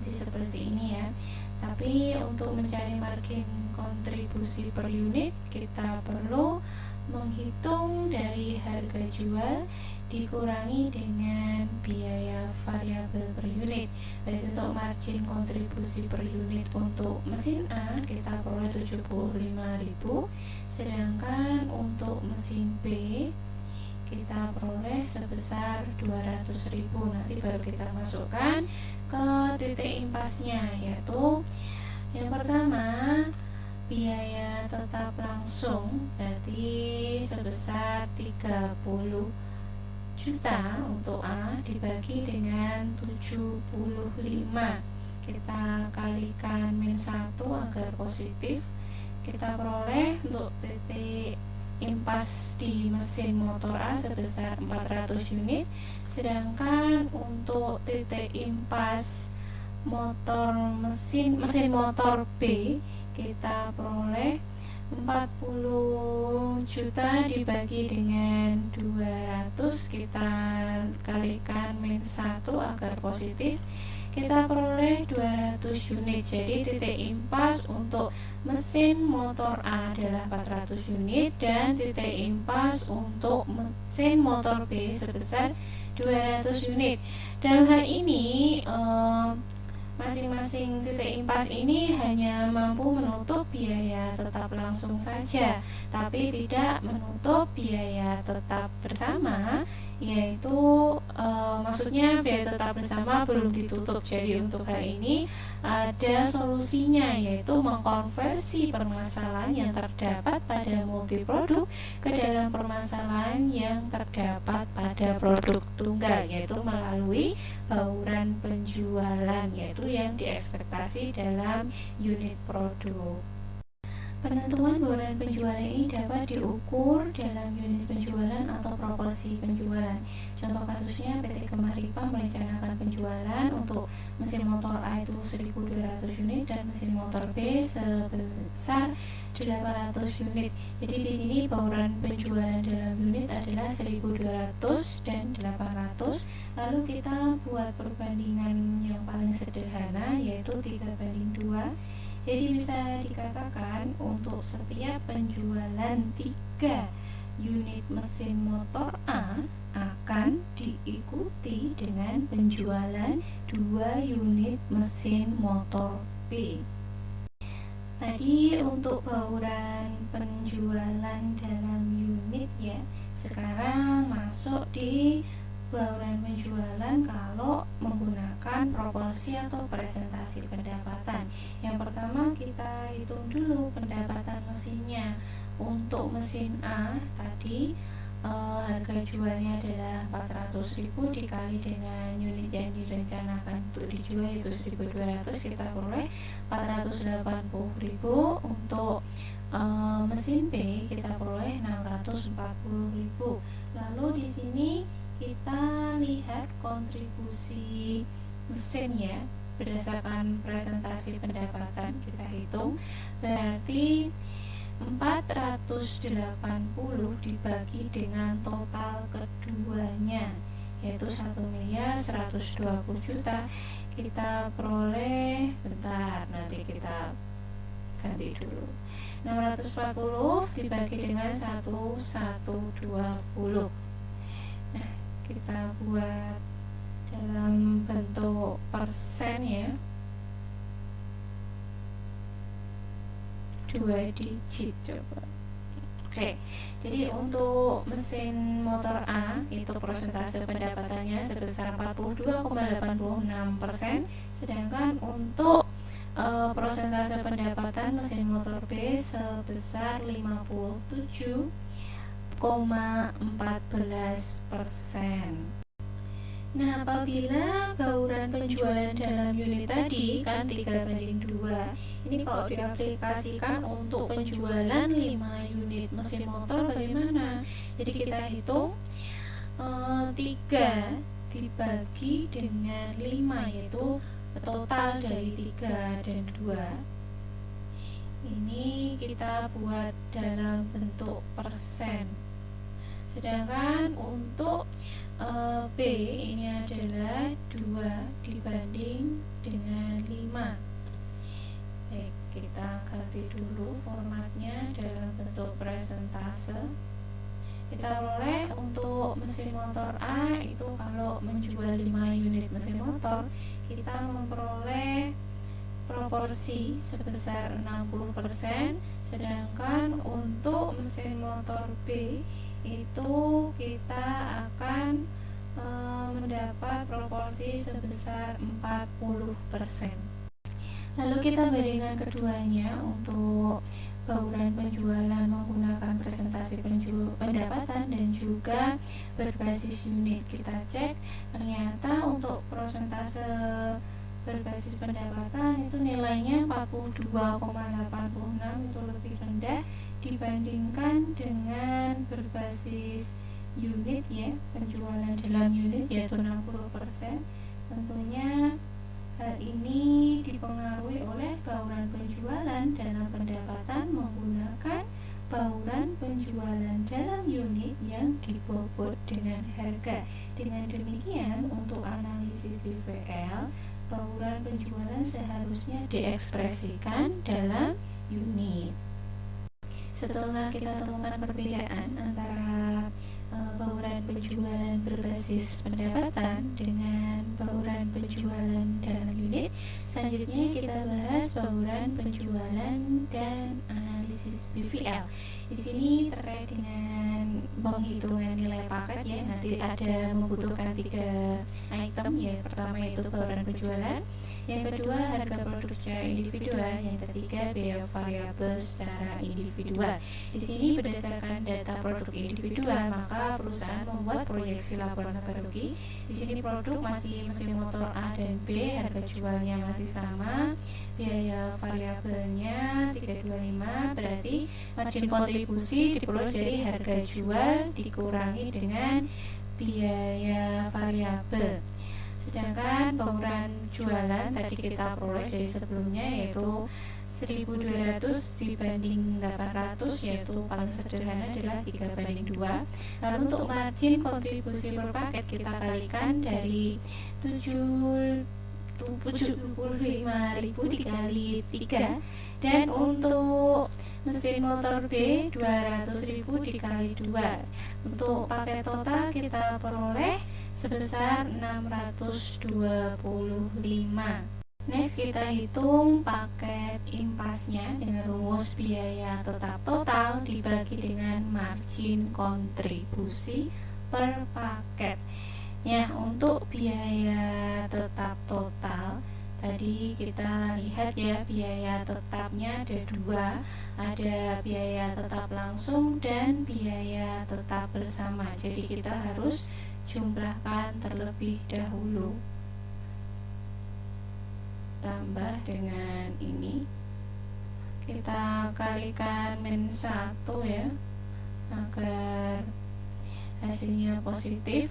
nanti seperti ini ya. Tapi untuk mencari margin kontribusi per unit, kita perlu menghitung dari harga jual dikurangi dengan biaya variabel per unit. Berarti untuk margin kontribusi per unit untuk mesin A kita peroleh 75.000, sedangkan untuk mesin B kita peroleh sebesar 200.000. Nanti baru kita masukkan ke titik impasnya, yaitu yang pertama biaya tetap langsung berarti sebesar 30 juta untuk A dibagi dengan 75, kita kalikan min 1 agar positif, kita peroleh untuk titik impas di mesin motor A sebesar 400 unit, sedangkan untuk titik impas mesin motor B kita peroleh 40 juta dibagi dengan 200, kita kalikan min 1 agar positif, kita peroleh 200 unit. Jadi titik impas untuk mesin motor A adalah 400 unit dan titik impas untuk mesin motor B sebesar 200 unit. Dalam hal ini masing-masing titik impas ini hanya mampu menutup biaya tetap langsung saja, tapi tidak menutup biaya tetap bersama, yaitu maksudnya biaya tetap bersama belum ditutup. Jadi untuk hal ini ada solusinya, yaitu mengkonversi permasalahan yang terdapat pada multiproduk ke dalam permasalahan yang terdapat pada produk tunggal, yaitu melalui bauran penjualan, yaitu yang diekspektasi dalam unit produk. Penentuan bauran penjualan ini dapat diukur dalam unit penjualan atau proporsi penjualan. Contoh kasusnya, PT Gemaripa merencanakan penjualan untuk mesin motor A itu 1.200 unit dan mesin motor B sebesar 800 unit. Jadi di sini bauran penjualan dalam unit adalah 1.200 dan 800. Lalu kita buat perbandingan yang paling sederhana, yaitu 3:2. Jadi bisa dikatakan untuk setiap penjualan 3 unit mesin motor A akan diikuti dengan penjualan 2 unit mesin motor B. Tadi untuk bauran penjualan dalam unit ya. Sekarang masuk di bauran penjualan kalau menggunakan proporsi atau presentasi pendapatan. Yang pertama kita hitung dulu pendapatan mesinnya. Untuk mesin A tadi harga jualnya adalah 400.000 dikali dengan unit yang direncanakan untuk dijual yaitu 1.200, kita peroleh 480.000. Untuk mesin B kita peroleh 640.000. Lalu di sini kita lihat kontribusi mesin ya, berdasarkan presentasi pendapatan kita hitung, berarti 480 dibagi dengan total keduanya yaitu 1.120.000.000, kita peroleh, bentar nanti kita ganti dulu, 640 dibagi dengan 1.120. Nah, kita buat dalam bentuk persen ya, 2 digit coba. Oke, jadi untuk mesin motor A itu persentase pendapatannya sebesar 42,86%, sedangkan untuk persentase pendapatan mesin motor B sebesar 57,14%. Nah, apabila bauran penjualan dalam unit tadi kan 3:2, ini kalau diaplikasikan untuk penjualan 5 unit mesin motor bagaimana? Jadi kita hitung 3 dibagi dengan 5 yaitu total dari 3 dan 2. Ini kita buat dalam bentuk persen. Sedangkan untuk B ini adalah 2 dibanding dengan 5. Baik, kita ganti dulu formatnya dalam bentuk presentase. Kita peroleh untuk mesin motor A itu kalau menjual 5 unit mesin motor, kita memperoleh proporsi sebesar 60%, sedangkan untuk mesin motor B itu kita akan mendapat proporsi sebesar 40%. Lalu kita bandingkan keduanya. Untuk bauran penjualan menggunakan presentasi pendapatan dan juga berbasis unit, kita cek ternyata untuk persentase berbasis pendapatan itu nilainya 42,86, itu lebih rendah dibandingkan dengan berbasis unit ya, penjualan dalam unit yaitu 60%. Tentunya hal ini dipengaruhi oleh bauran penjualan dalam pendapatan menggunakan bauran penjualan dalam unit yang dibobot dengan harga. Dengan demikian, untuk analisis BVL, bauran penjualan seharusnya diekspresikan dalam unit. Setelah kita temukan perbedaan antara bauran penjualan berbasis pendapatan dengan bauran penjualan dalam unit, selanjutnya kita bahas bauran penjualan dan analisis BVL. Di sini terkait dengan penghitungan nilai paket ya, nanti ada membutuhkan 3 item ya. Pertama itu bauran penjualan, yang kedua harga produk secara individual, yang ketiga biaya variabel secara individual. Di sini berdasarkan data produk individual, maka perusahaan membuat proyeksi laporan laba rugi. Di sini produk masih mesin motor A dan B, harga jualnya masih sama, biaya variabelnya 325, berarti margin kontribusi diperoleh dari harga jual dikurangi dengan biaya variabel. Sedangkan bauran jualan tadi kita peroleh dari sebelumnya yaitu 1200 dibanding 800, yaitu paling sederhana adalah 3/2. Lalu untuk margin kontribusi per paket kita kalikan dari 75.000 dikali 3, dan untuk mesin motor B 200.000 dikali 2. Untuk paket total kita peroleh sebesar 625. Next kita hitung paket impasnya dengan rumus biaya tetap total dibagi dengan margin kontribusi per paket. Ya, untuk biaya tetap total tadi kita lihat ya, biaya tetapnya ada 2, ada biaya tetap langsung dan biaya tetap bersama. Jadi kita harus jumlahkan terlebih dahulu, tambah dengan ini, kita kalikan -1 ya agar hasilnya positif,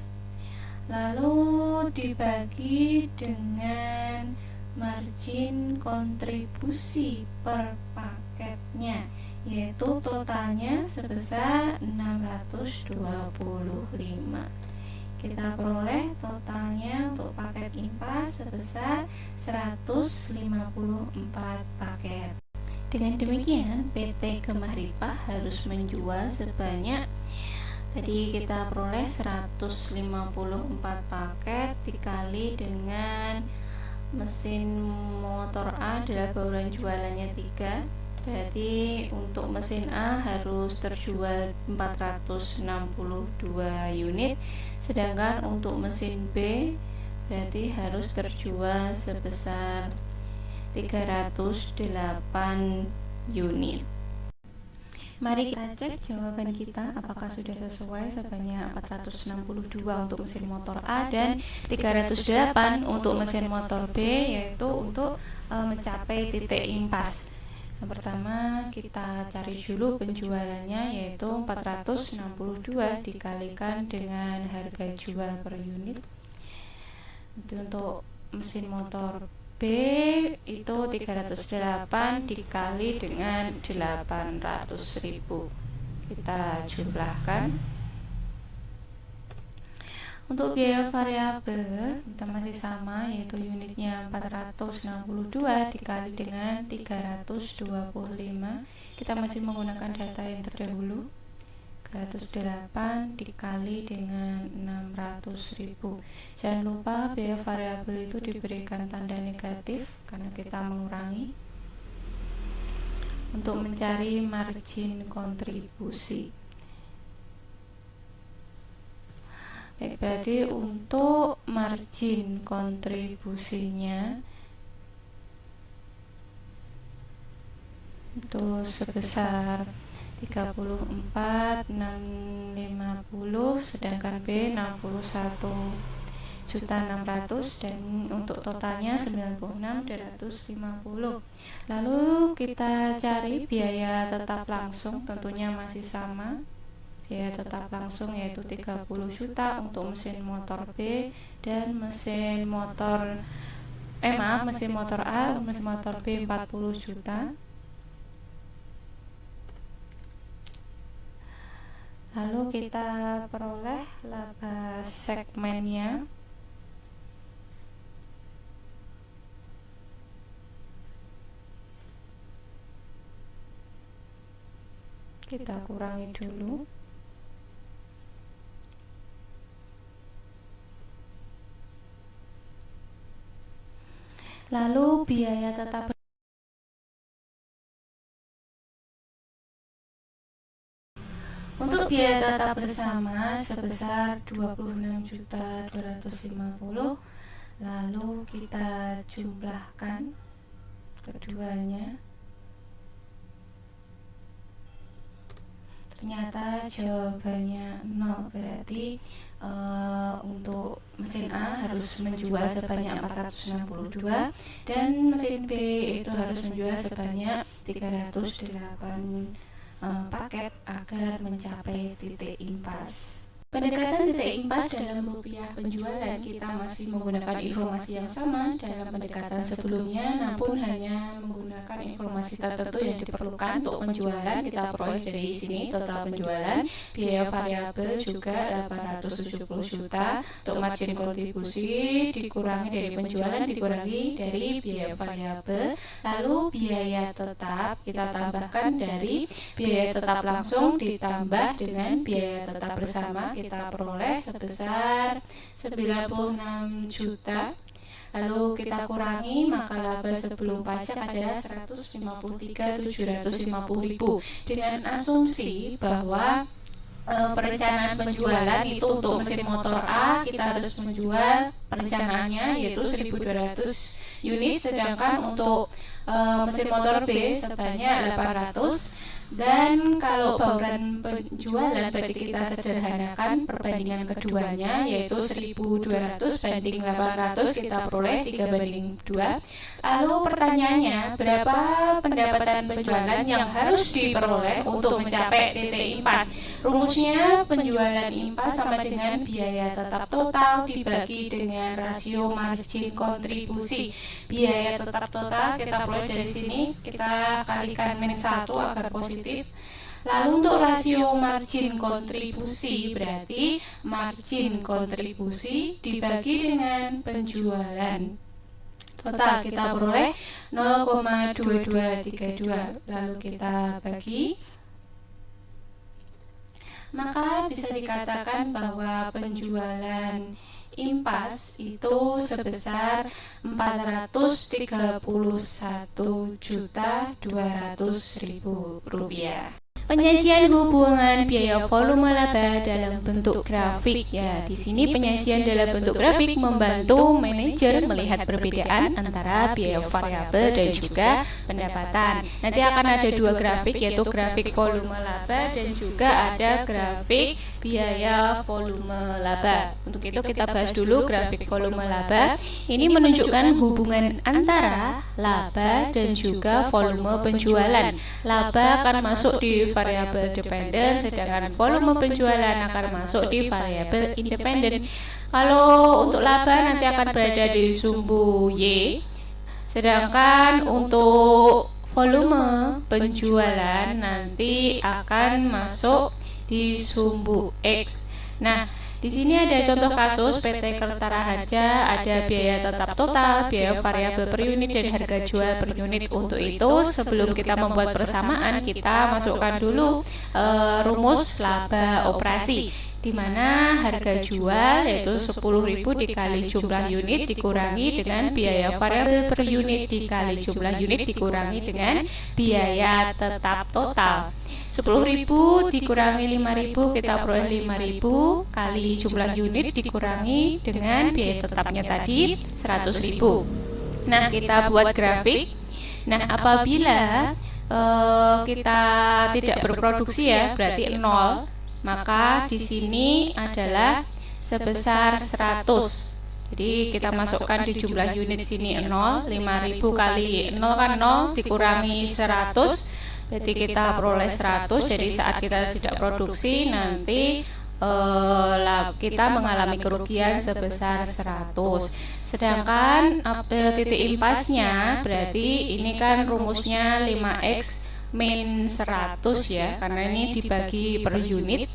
lalu dibagi dengan margin kontribusi per paketnya, yaitu totalnya sebesar 625. Kita peroleh totalnya untuk paket impas sebesar 154 paket. Dengan demikian, PT Gemaripah harus menjual sebanyak, tadi kita peroleh 154 paket dikali dengan mesin motor A adalah bauran jualannya 3, berarti untuk mesin A harus terjual 462 unit, sedangkan untuk mesin B berarti harus terjual sebesar 308 unit. Mari kita cek jawaban kita apakah sudah sesuai, sebanyak 462 untuk mesin motor A dan 308 untuk mesin motor B, yaitu untuk mencapai titik impas. Yang pertama kita cari dulu penjualannya, yaitu 462 dikalikan dengan harga jual per unit. Itu untuk mesin motor B itu 308 dikali dengan 800.000. Kita jumlahkan. Untuk biaya variabel kita masih sama, yaitu unitnya 462 dikali dengan 325. Kita masih menggunakan data yang terdahulu. 308 dikali dengan 600.000. Jangan lupa biaya variabel itu diberikan tanda negatif karena kita mengurangi untuk mencari margin kontribusi. Baik, berarti untuk margin kontribusinya itu sebesar 34.650, sedangkan B 61.600.000 dan untuk totalnya 96.250. Lalu kita cari biaya tetap langsung, tentunya masih sama. Biaya tetap langsung yaitu 30 juta untuk mesin motor B dan mesin motor mesin motor A, mesin motor B 40 juta. Lalu kita peroleh laba segmennya. Kita kurangi dulu. Lalu biaya tetap untuk biaya tetap bersama sebesar 26.250. Lalu kita jumlahkan keduanya. Ternyata jawabannya 0, berarti untuk mesin A harus menjual sebanyak 462 dan mesin B itu harus menjual sebanyak 308 paket agar mencapai titik impas. Pendekatan titik impas dalam rupiah penjualan kita masih menggunakan informasi yang sama dalam pendekatan sebelumnya, namun hanya menggunakan informasi tertentu yang diperlukan untuk penjualan. Kita peroleh dari sini total penjualan, biaya variabel juga 870 juta, untuk margin kontribusi dikurangi dari penjualan dikurangi dari biaya variabel, lalu biaya tetap kita tambahkan dari biaya tetap langsung ditambah dengan biaya tetap bersama, kita peroleh sebesar 96 juta. Lalu kita kurangi, maka laba sebelum pajak adalah 153.750.000 dengan asumsi bahwa perencanaan penjualan itu untuk mesin motor A kita harus menjual perencanaannya yaitu 1.200 unit, sedangkan untuk mesin motor B sebanyak 800. Dan kalau bauran penjualan berarti kita sederhanakan perbandingan keduanya yaitu 1.200 banding 800, kita peroleh 3:2. Lalu pertanyaannya, berapa pendapatan penjualan yang harus diperoleh untuk mencapai titik impas? Rumusnya penjualan impas sama dengan biaya tetap total dibagi dengan rasio margin kontribusi. Biaya tetap total kita peroleh dari sini, kita kalikan -1 agar positif. Lalu untuk rasio margin kontribusi berarti margin kontribusi dibagi dengan penjualan. Total kita peroleh 0,2232. Lalu kita bagi, maka bisa dikatakan bahwa penjualan impas itu sebesar 431.200.000 rupiah. Penyajian hubungan biaya volume laba dalam bentuk grafik. Ya, di sini penyajian dalam bentuk grafik membantu manajer melihat perbedaan antara biaya variabel dan juga pendapatan. Nanti akan ada dua grafik, yaitu grafik volume laba dan juga ada grafik biaya volume laba. Untuk itu kita bahas dulu grafik volume laba. Ini menunjukkan hubungan antara laba dan juga volume penjualan. Laba akan masuk di variabel dependen, sedangkan volume penjualan akan masuk di variabel independen. Kalau untuk laba nanti akan berada di sumbu Y, sedangkan untuk volume penjualan nanti akan masuk di sumbu X. Nah, Di sini ada contoh kasus PT Kertara Harja, ada biaya tetap total, biaya variabel per unit, dan harga jual per unit. Untuk itu, sebelum kita membuat persamaan, kita masukkan dulu rumus laba operasi, di mana harga jual yaitu 10.000 dikali jumlah unit dikurangi dengan biaya variabel per unit dikali jumlah unit dikurangi dengan biaya tetap total. 10.000 dikurangi 5.000, kita peroleh 5.000 kali jumlah unit dikurangi dengan biaya tetapnya tadi 100.000. Nah, kita buat grafik. Nah, apabila kita tidak berproduksi ya, berarti 0, maka di sini adalah sebesar 100. Jadi kita masukkan di jumlah unit sini 0, 5.000 kali 0 kan 0 dikurangi 100, berarti kita peroleh 100. Jadi saat kita tidak produksi nanti kita mengalami kerugian sebesar 100. Sedangkan titik impasnya berarti ini kan rumusnya 5x min 100 ya, karena ini dibagi per unit.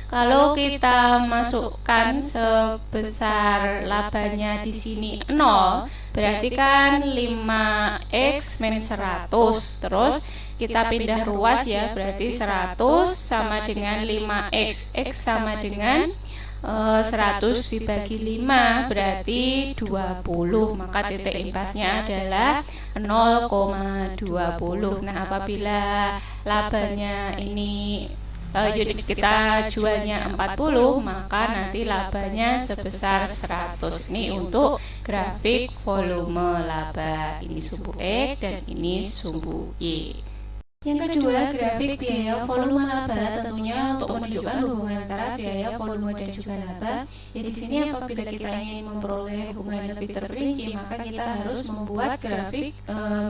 Kalau kita masukkan sebesar labanya di sini 0, berarti kan 5x min 100. Terus kita pindah ruas ya, berarti 100 sama dengan 5x. X sama dengan 100 dibagi 5 berarti 20. Maka titik impasnya adalah 0,20. Nah, apabila labanya ini unit kita jualnya 40, maka nanti labanya sebesar 100. Ini untuk grafik volume laba. Ini sumbu X dan ini sumbu Y. Yang kedua, grafik biaya volume laba, tentunya untuk menunjukkan hubungan antara biaya volume dan juga laba. Ya, di sini apabila kita ingin memperoleh hubungan lebih terperinci, maka kita harus membuat grafik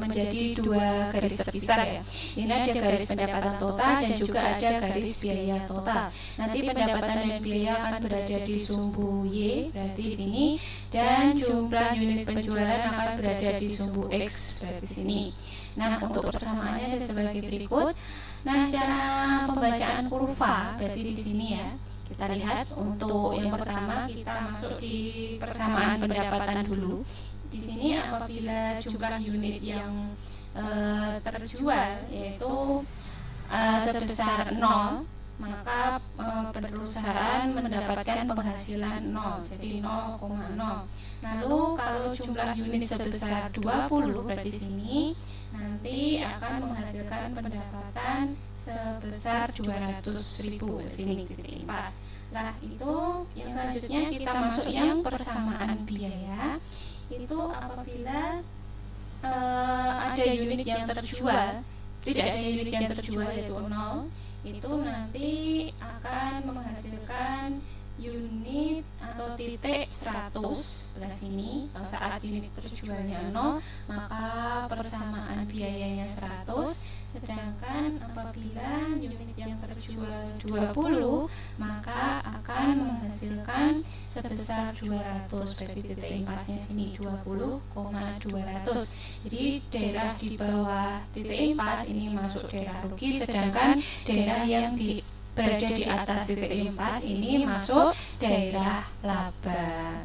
menjadi dua garis terpisah ya. Ini ada garis pendapatan total dan juga ada garis biaya total. Nanti pendapatan dan biaya akan berada di sumbu Y, berarti di sini, dan jumlah unit penjualan akan berada di sumbu X, berarti sini. Nah, untuk persamaannya ada sebagai berikut. Nah, cara pembacaan kurva berarti di sini ya. Kita lihat untuk yang pertama kita masuk di persamaan pendapatan dulu. Di sini apabila jumlah unit yang terjual yaitu sebesar 0, maka perusahaan mendapatkan penghasilan 0, jadi 0,0. Lalu kalau jumlah unit sebesar 20, berarti sini nanti akan menghasilkan pendapatan sebesar 200.000. Sini titik impas. Nah, itu yang selanjutnya kita masuk yang persamaan biaya. Itu apabila ada unit yang terjual, tidak ada unit yang terjual yaitu 0, itu nanti akan menghasilkan unit atau titik 100 sebelah sini. Kalau saat unit terjualnya 0, maka persamaan biayanya 100. Sedangkan apabila unit yang terjual 20, maka akan menghasilkan sebesar 200. Berarti titik impasnya sini 20,200. Jadi daerah di bawah titik impas ini masuk daerah rugi, sedangkan daerah yang berada di atas titik impas ini masuk daerah laba.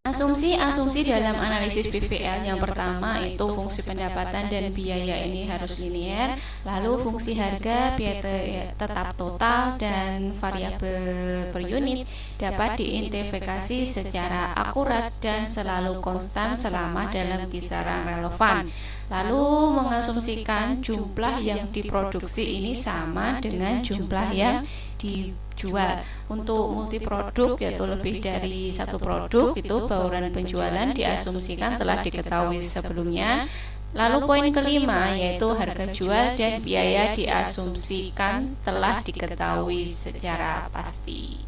Asumsi-asumsi dalam analisis PVL yang pertama itu fungsi pendapatan dan biaya ini harus linear, lalu fungsi harga, biaya tetap total, dan variabel per unit dapat diidentifikasi secara akurat dan selalu konstan selama dalam kisaran relevan. Lalu mengasumsikan jumlah yang diproduksi ini sama dengan jumlah yang dijual. Untuk multiproduk yaitu lebih dari satu produk, itu bauran penjualan diasumsikan telah diketahui sebelumnya. Lalu poin kelima yaitu harga jual dan biaya diasumsikan telah diketahui secara pasti.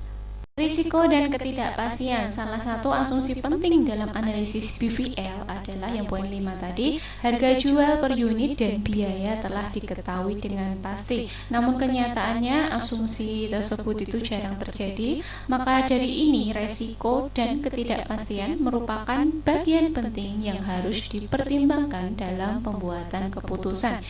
Risiko dan ketidakpastian. Salah satu asumsi penting dalam analisis BVL adalah yang poin 5 tadi, harga jual per unit dan biaya telah diketahui dengan pasti. Namun kenyataannya asumsi tersebut itu jarang terjadi. Maka dari ini risiko dan ketidakpastian merupakan bagian penting yang harus dipertimbangkan dalam pembuatan keputusan.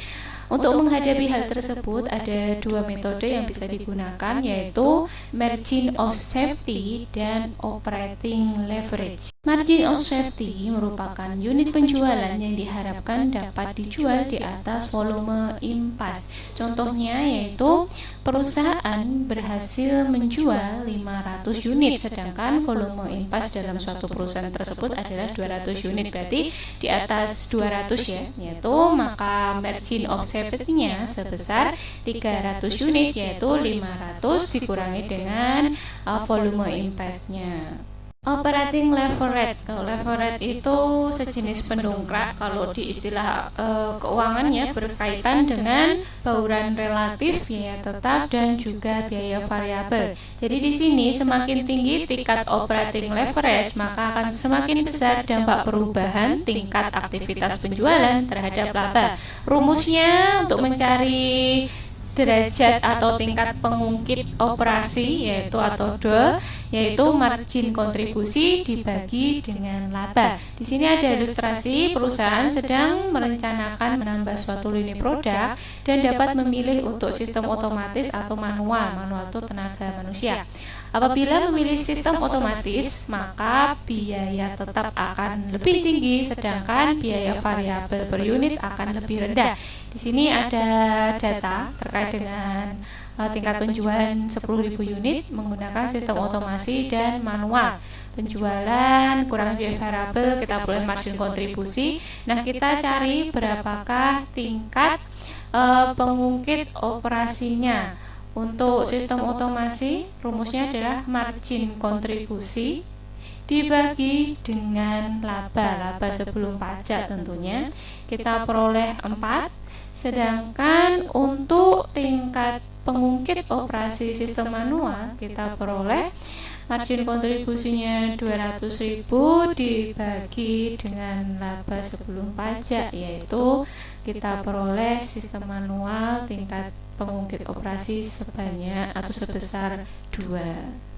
Untuk menghadapi hal tersebut ada dua metode yang bisa digunakan, yaitu margin of safety dan operating leverage. Margin of safety merupakan unit penjualan yang diharapkan dapat dijual di atas volume impas. Contohnya yaitu perusahaan berhasil menjual 500 unit, sedangkan volume impas dalam suatu perusahaan tersebut adalah 200 unit, berarti di atas 200 ya, yaitu maka margin of safety-nya sebesar 300 unit, yaitu 500 dikurangi dengan volume impasnya. Operating leverage, kalau leverage itu sejenis pendongkrak kalau di istilah keuangannya, berkaitan dengan bauran relatif, biaya tetap dan juga biaya variabel. Jadi di sini semakin tinggi tingkat operating leverage, maka akan semakin besar dampak perubahan tingkat aktivitas penjualan terhadap laba. Rumusnya untuk mencari derajat atau tingkat pengungkit operasi yaitu atau DOL, yaitu margin kontribusi dibagi dengan laba. Di sini ada ilustrasi perusahaan sedang merencanakan menambah suatu lini produk dan dapat memilih untuk sistem otomatis atau manual. Manual itu tenaga manusia. Apabila memilih sistem otomatis, maka biaya tetap akan lebih tinggi, sedangkan biaya variabel per unit akan lebih rendah. Di sini ada data terkait dengan tingkat penjualan 10.000 unit menggunakan sistem otomasi dan manual. Penjualan kurang biaya variabel, kita peroleh margin kontribusi. Nah, kita cari berapakah tingkat pengungkit operasinya. Untuk sistem otomasi, rumusnya adalah margin kontribusi dibagi dengan laba sebelum pajak tentunya. Kita peroleh 4, sedangkan untuk tingkat pengungkit operasi sistem manual kita peroleh margin kontribusinya 200.000 dibagi dengan laba sebelum pajak, yaitu kita peroleh sistem manual tingkat pengungkit operasi sebanyak atau sebesar 2.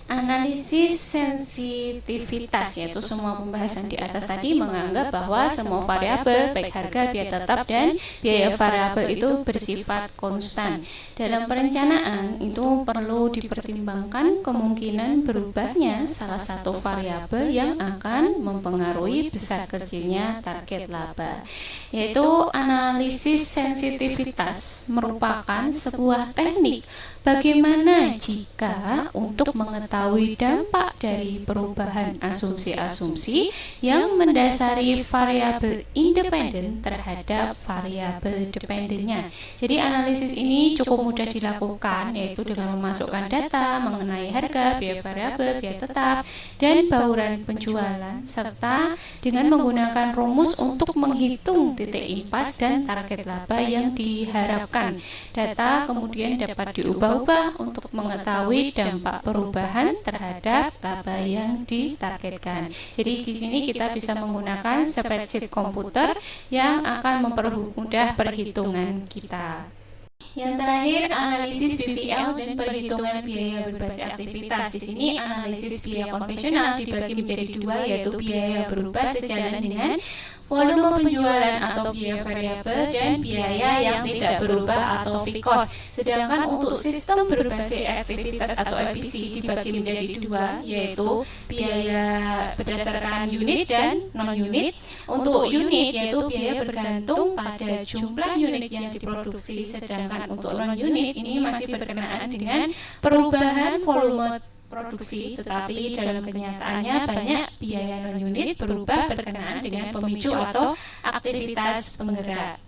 Analisis sensitivitas, yaitu semua pembahasan di atas tadi menganggap bahwa semua variabel baik harga, biaya tetap dan biaya variabel itu bersifat konstan. Dalam perencanaan itu perlu dipertimbangkan kemungkinan berubahnya salah satu variabel yang akan mempengaruhi besar kecilnya target laba. Yaitu analisis sensitivitas merupakan sebuah teknik bagaimana jika untuk mengetahui dampak dari perubahan asumsi-asumsi yang mendasari variabel independen terhadap variabel dependennya. Jadi analisis ini cukup mudah dilakukan, yaitu dengan memasukkan data mengenai harga, biaya variabel, biaya tetap, dan bauran penjualan, serta dengan menggunakan rumus untuk menghitung titik impas dan target laba yang diharapkan. Data kemudian dapat diubah-ubah untuk mengetahui dampak perubahan terhadap laba yang ditargetkan. Jadi di sini kita bisa menggunakan spreadsheet komputer yang akan mempermudah perhitungan kita. Yang terakhir, analisis BVL dan perhitungan biaya berbasis aktivitas. Di sini analisis biaya konvensional dibagi menjadi dua, yaitu biaya berubah sejalan dengan volume penjualan atau biaya variabel dan biaya yang tidak berubah atau fixed cost. Sedangkan untuk sistem berbasis aktivitas atau EBC dibagi menjadi dua, yaitu biaya berdasarkan unit dan non-unit. Untuk unit yaitu biaya bergantung pada jumlah unit yang diproduksi, sedangkan untuk non-unit ini masih berkenaan dengan perubahan volume produksi, tetapi dalam kenyataannya banyak biaya non-unit berubah berkenaan dengan pemicu atau aktivitas penggerak.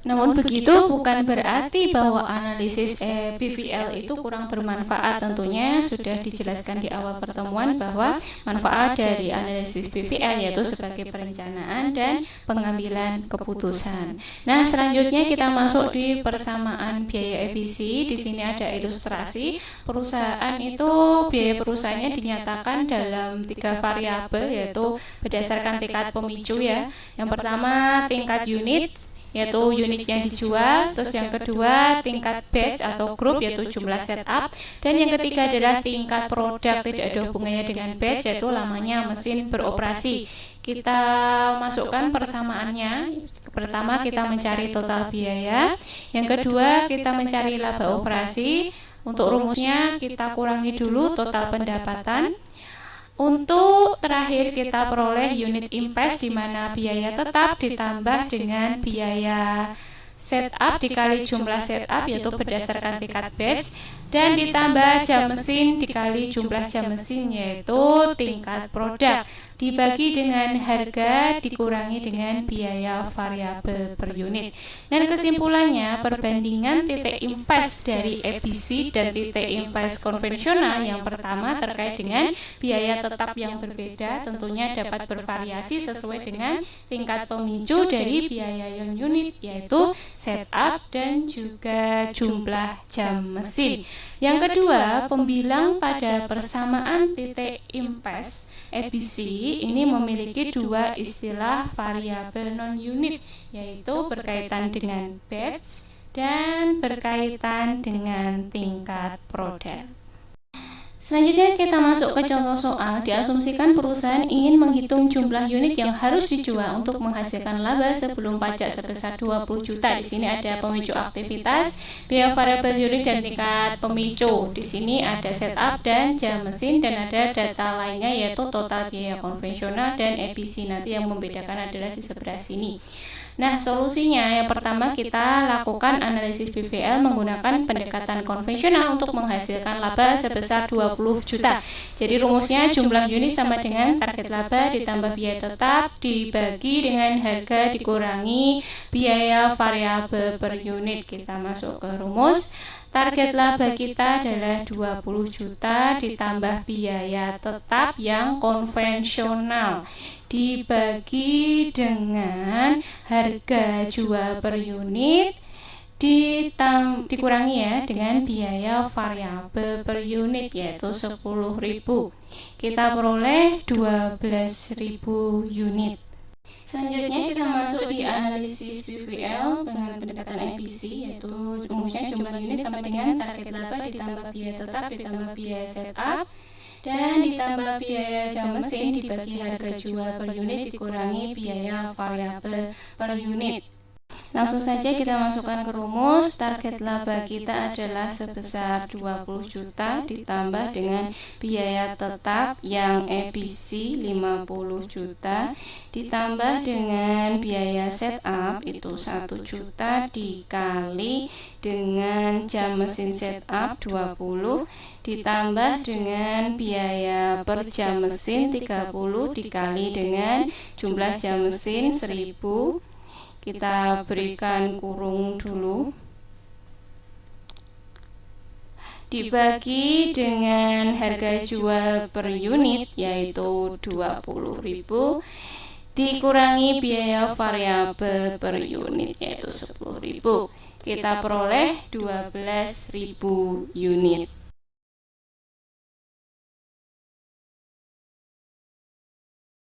Namun begitu bukan berarti bahwa analisis BVL itu kurang bermanfaat. Tentunya sudah dijelaskan di awal pertemuan bahwa manfaat dari analisis BVL yaitu sebagai perencanaan dan pengambilan keputusan. Nah, selanjutnya kita masuk di persamaan biaya EBC. Di sini ada ilustrasi perusahaan itu biaya perusahaannya dinyatakan dalam 3 variabel, yaitu berdasarkan tingkat pemicu ya. Yang pertama tingkat unit, yaitu unit yang dijual. Terus yang kedua tingkat batch atau grup, yaitu jumlah setup. Dan yang ketiga adalah tingkat produk, tidak ada hubungannya dengan batch, yaitu lamanya mesin beroperasi. Kita masukkan persamaannya. Pertama kita mencari total biaya, yang kedua kita mencari laba operasi. Untuk rumusnya kita kurangi dulu total pendapatan. Untuk terakhir kita peroleh unit impes, di mana biaya tetap ditambah dengan biaya setup dikali jumlah setup, yaitu berdasarkan tingkat batch, dan ditambah jam mesin dikali jumlah jam mesin, yaitu tingkat produk, dibagi dengan harga dikurangi dengan biaya variabel per unit. Dan kesimpulannya, perbandingan titik impes dari EBC dan titik impes konvensional yang pertama terkait dengan biaya tetap yang berbeda tentunya dapat bervariasi sesuai dengan tingkat pemicu dari biaya unit, yaitu setup dan juga jumlah jam mesin. Yang kedua, pembilang pada persamaan titik impes EBC ini memiliki dua istilah variabel non-unit, yaitu berkaitan dengan batch dan berkaitan dengan tingkat produk. Selanjutnya kita masuk ke contoh soal. Diasumsikan perusahaan ingin menghitung jumlah unit yang harus dijual untuk menghasilkan laba sebelum pajak sebesar 20 juta. Di sini ada pemicu aktivitas, biaya variabel unit dan tingkat pemicu. Di sini ada setup dan jam mesin, dan ada data lainnya yaitu total biaya konvensional dan EBC. Nanti yang membedakan adalah di sebelah sini. Nah, solusinya yang pertama kita lakukan analisis BVL menggunakan pendekatan konvensional untuk menghasilkan laba sebesar 20 juta. Jadi rumusnya jumlah unit sama dengan target laba ditambah biaya tetap dibagi dengan harga dikurangi biaya variabel per unit. Kita masuk ke rumus. Target laba kita adalah 20 juta ditambah biaya tetap yang konvensional dibagi dengan harga jual per unit dikurangi ya dengan biaya variabel per unit, yaitu 10.000. Kita peroleh 12.000 unit. Selanjutnya kita masuk di analisis BVL dengan pendekatan EBC, yaitu rumusnya jumlah unit sama dengan target laba ditambah biaya tetap ditambah biaya setup dan ditambah biaya jam mesin dibagi harga jual per unit dikurangi biaya variabel per unit. Langsung saja kita masukkan ke rumus. Target laba kita adalah sebesar 20 juta ditambah dengan biaya tetap yang EBC 50 juta ditambah dengan biaya setup itu 1 juta dikali dengan jam mesin setup 20 ditambah dengan biaya per jam mesin 30 dikali dengan jumlah jam mesin 1000. Kita berikan kurung dulu, dibagi dengan harga jual per unit yaitu 20.000 dikurangi biaya variabel per unit yaitu 10.000. Kita peroleh 12.000 unit.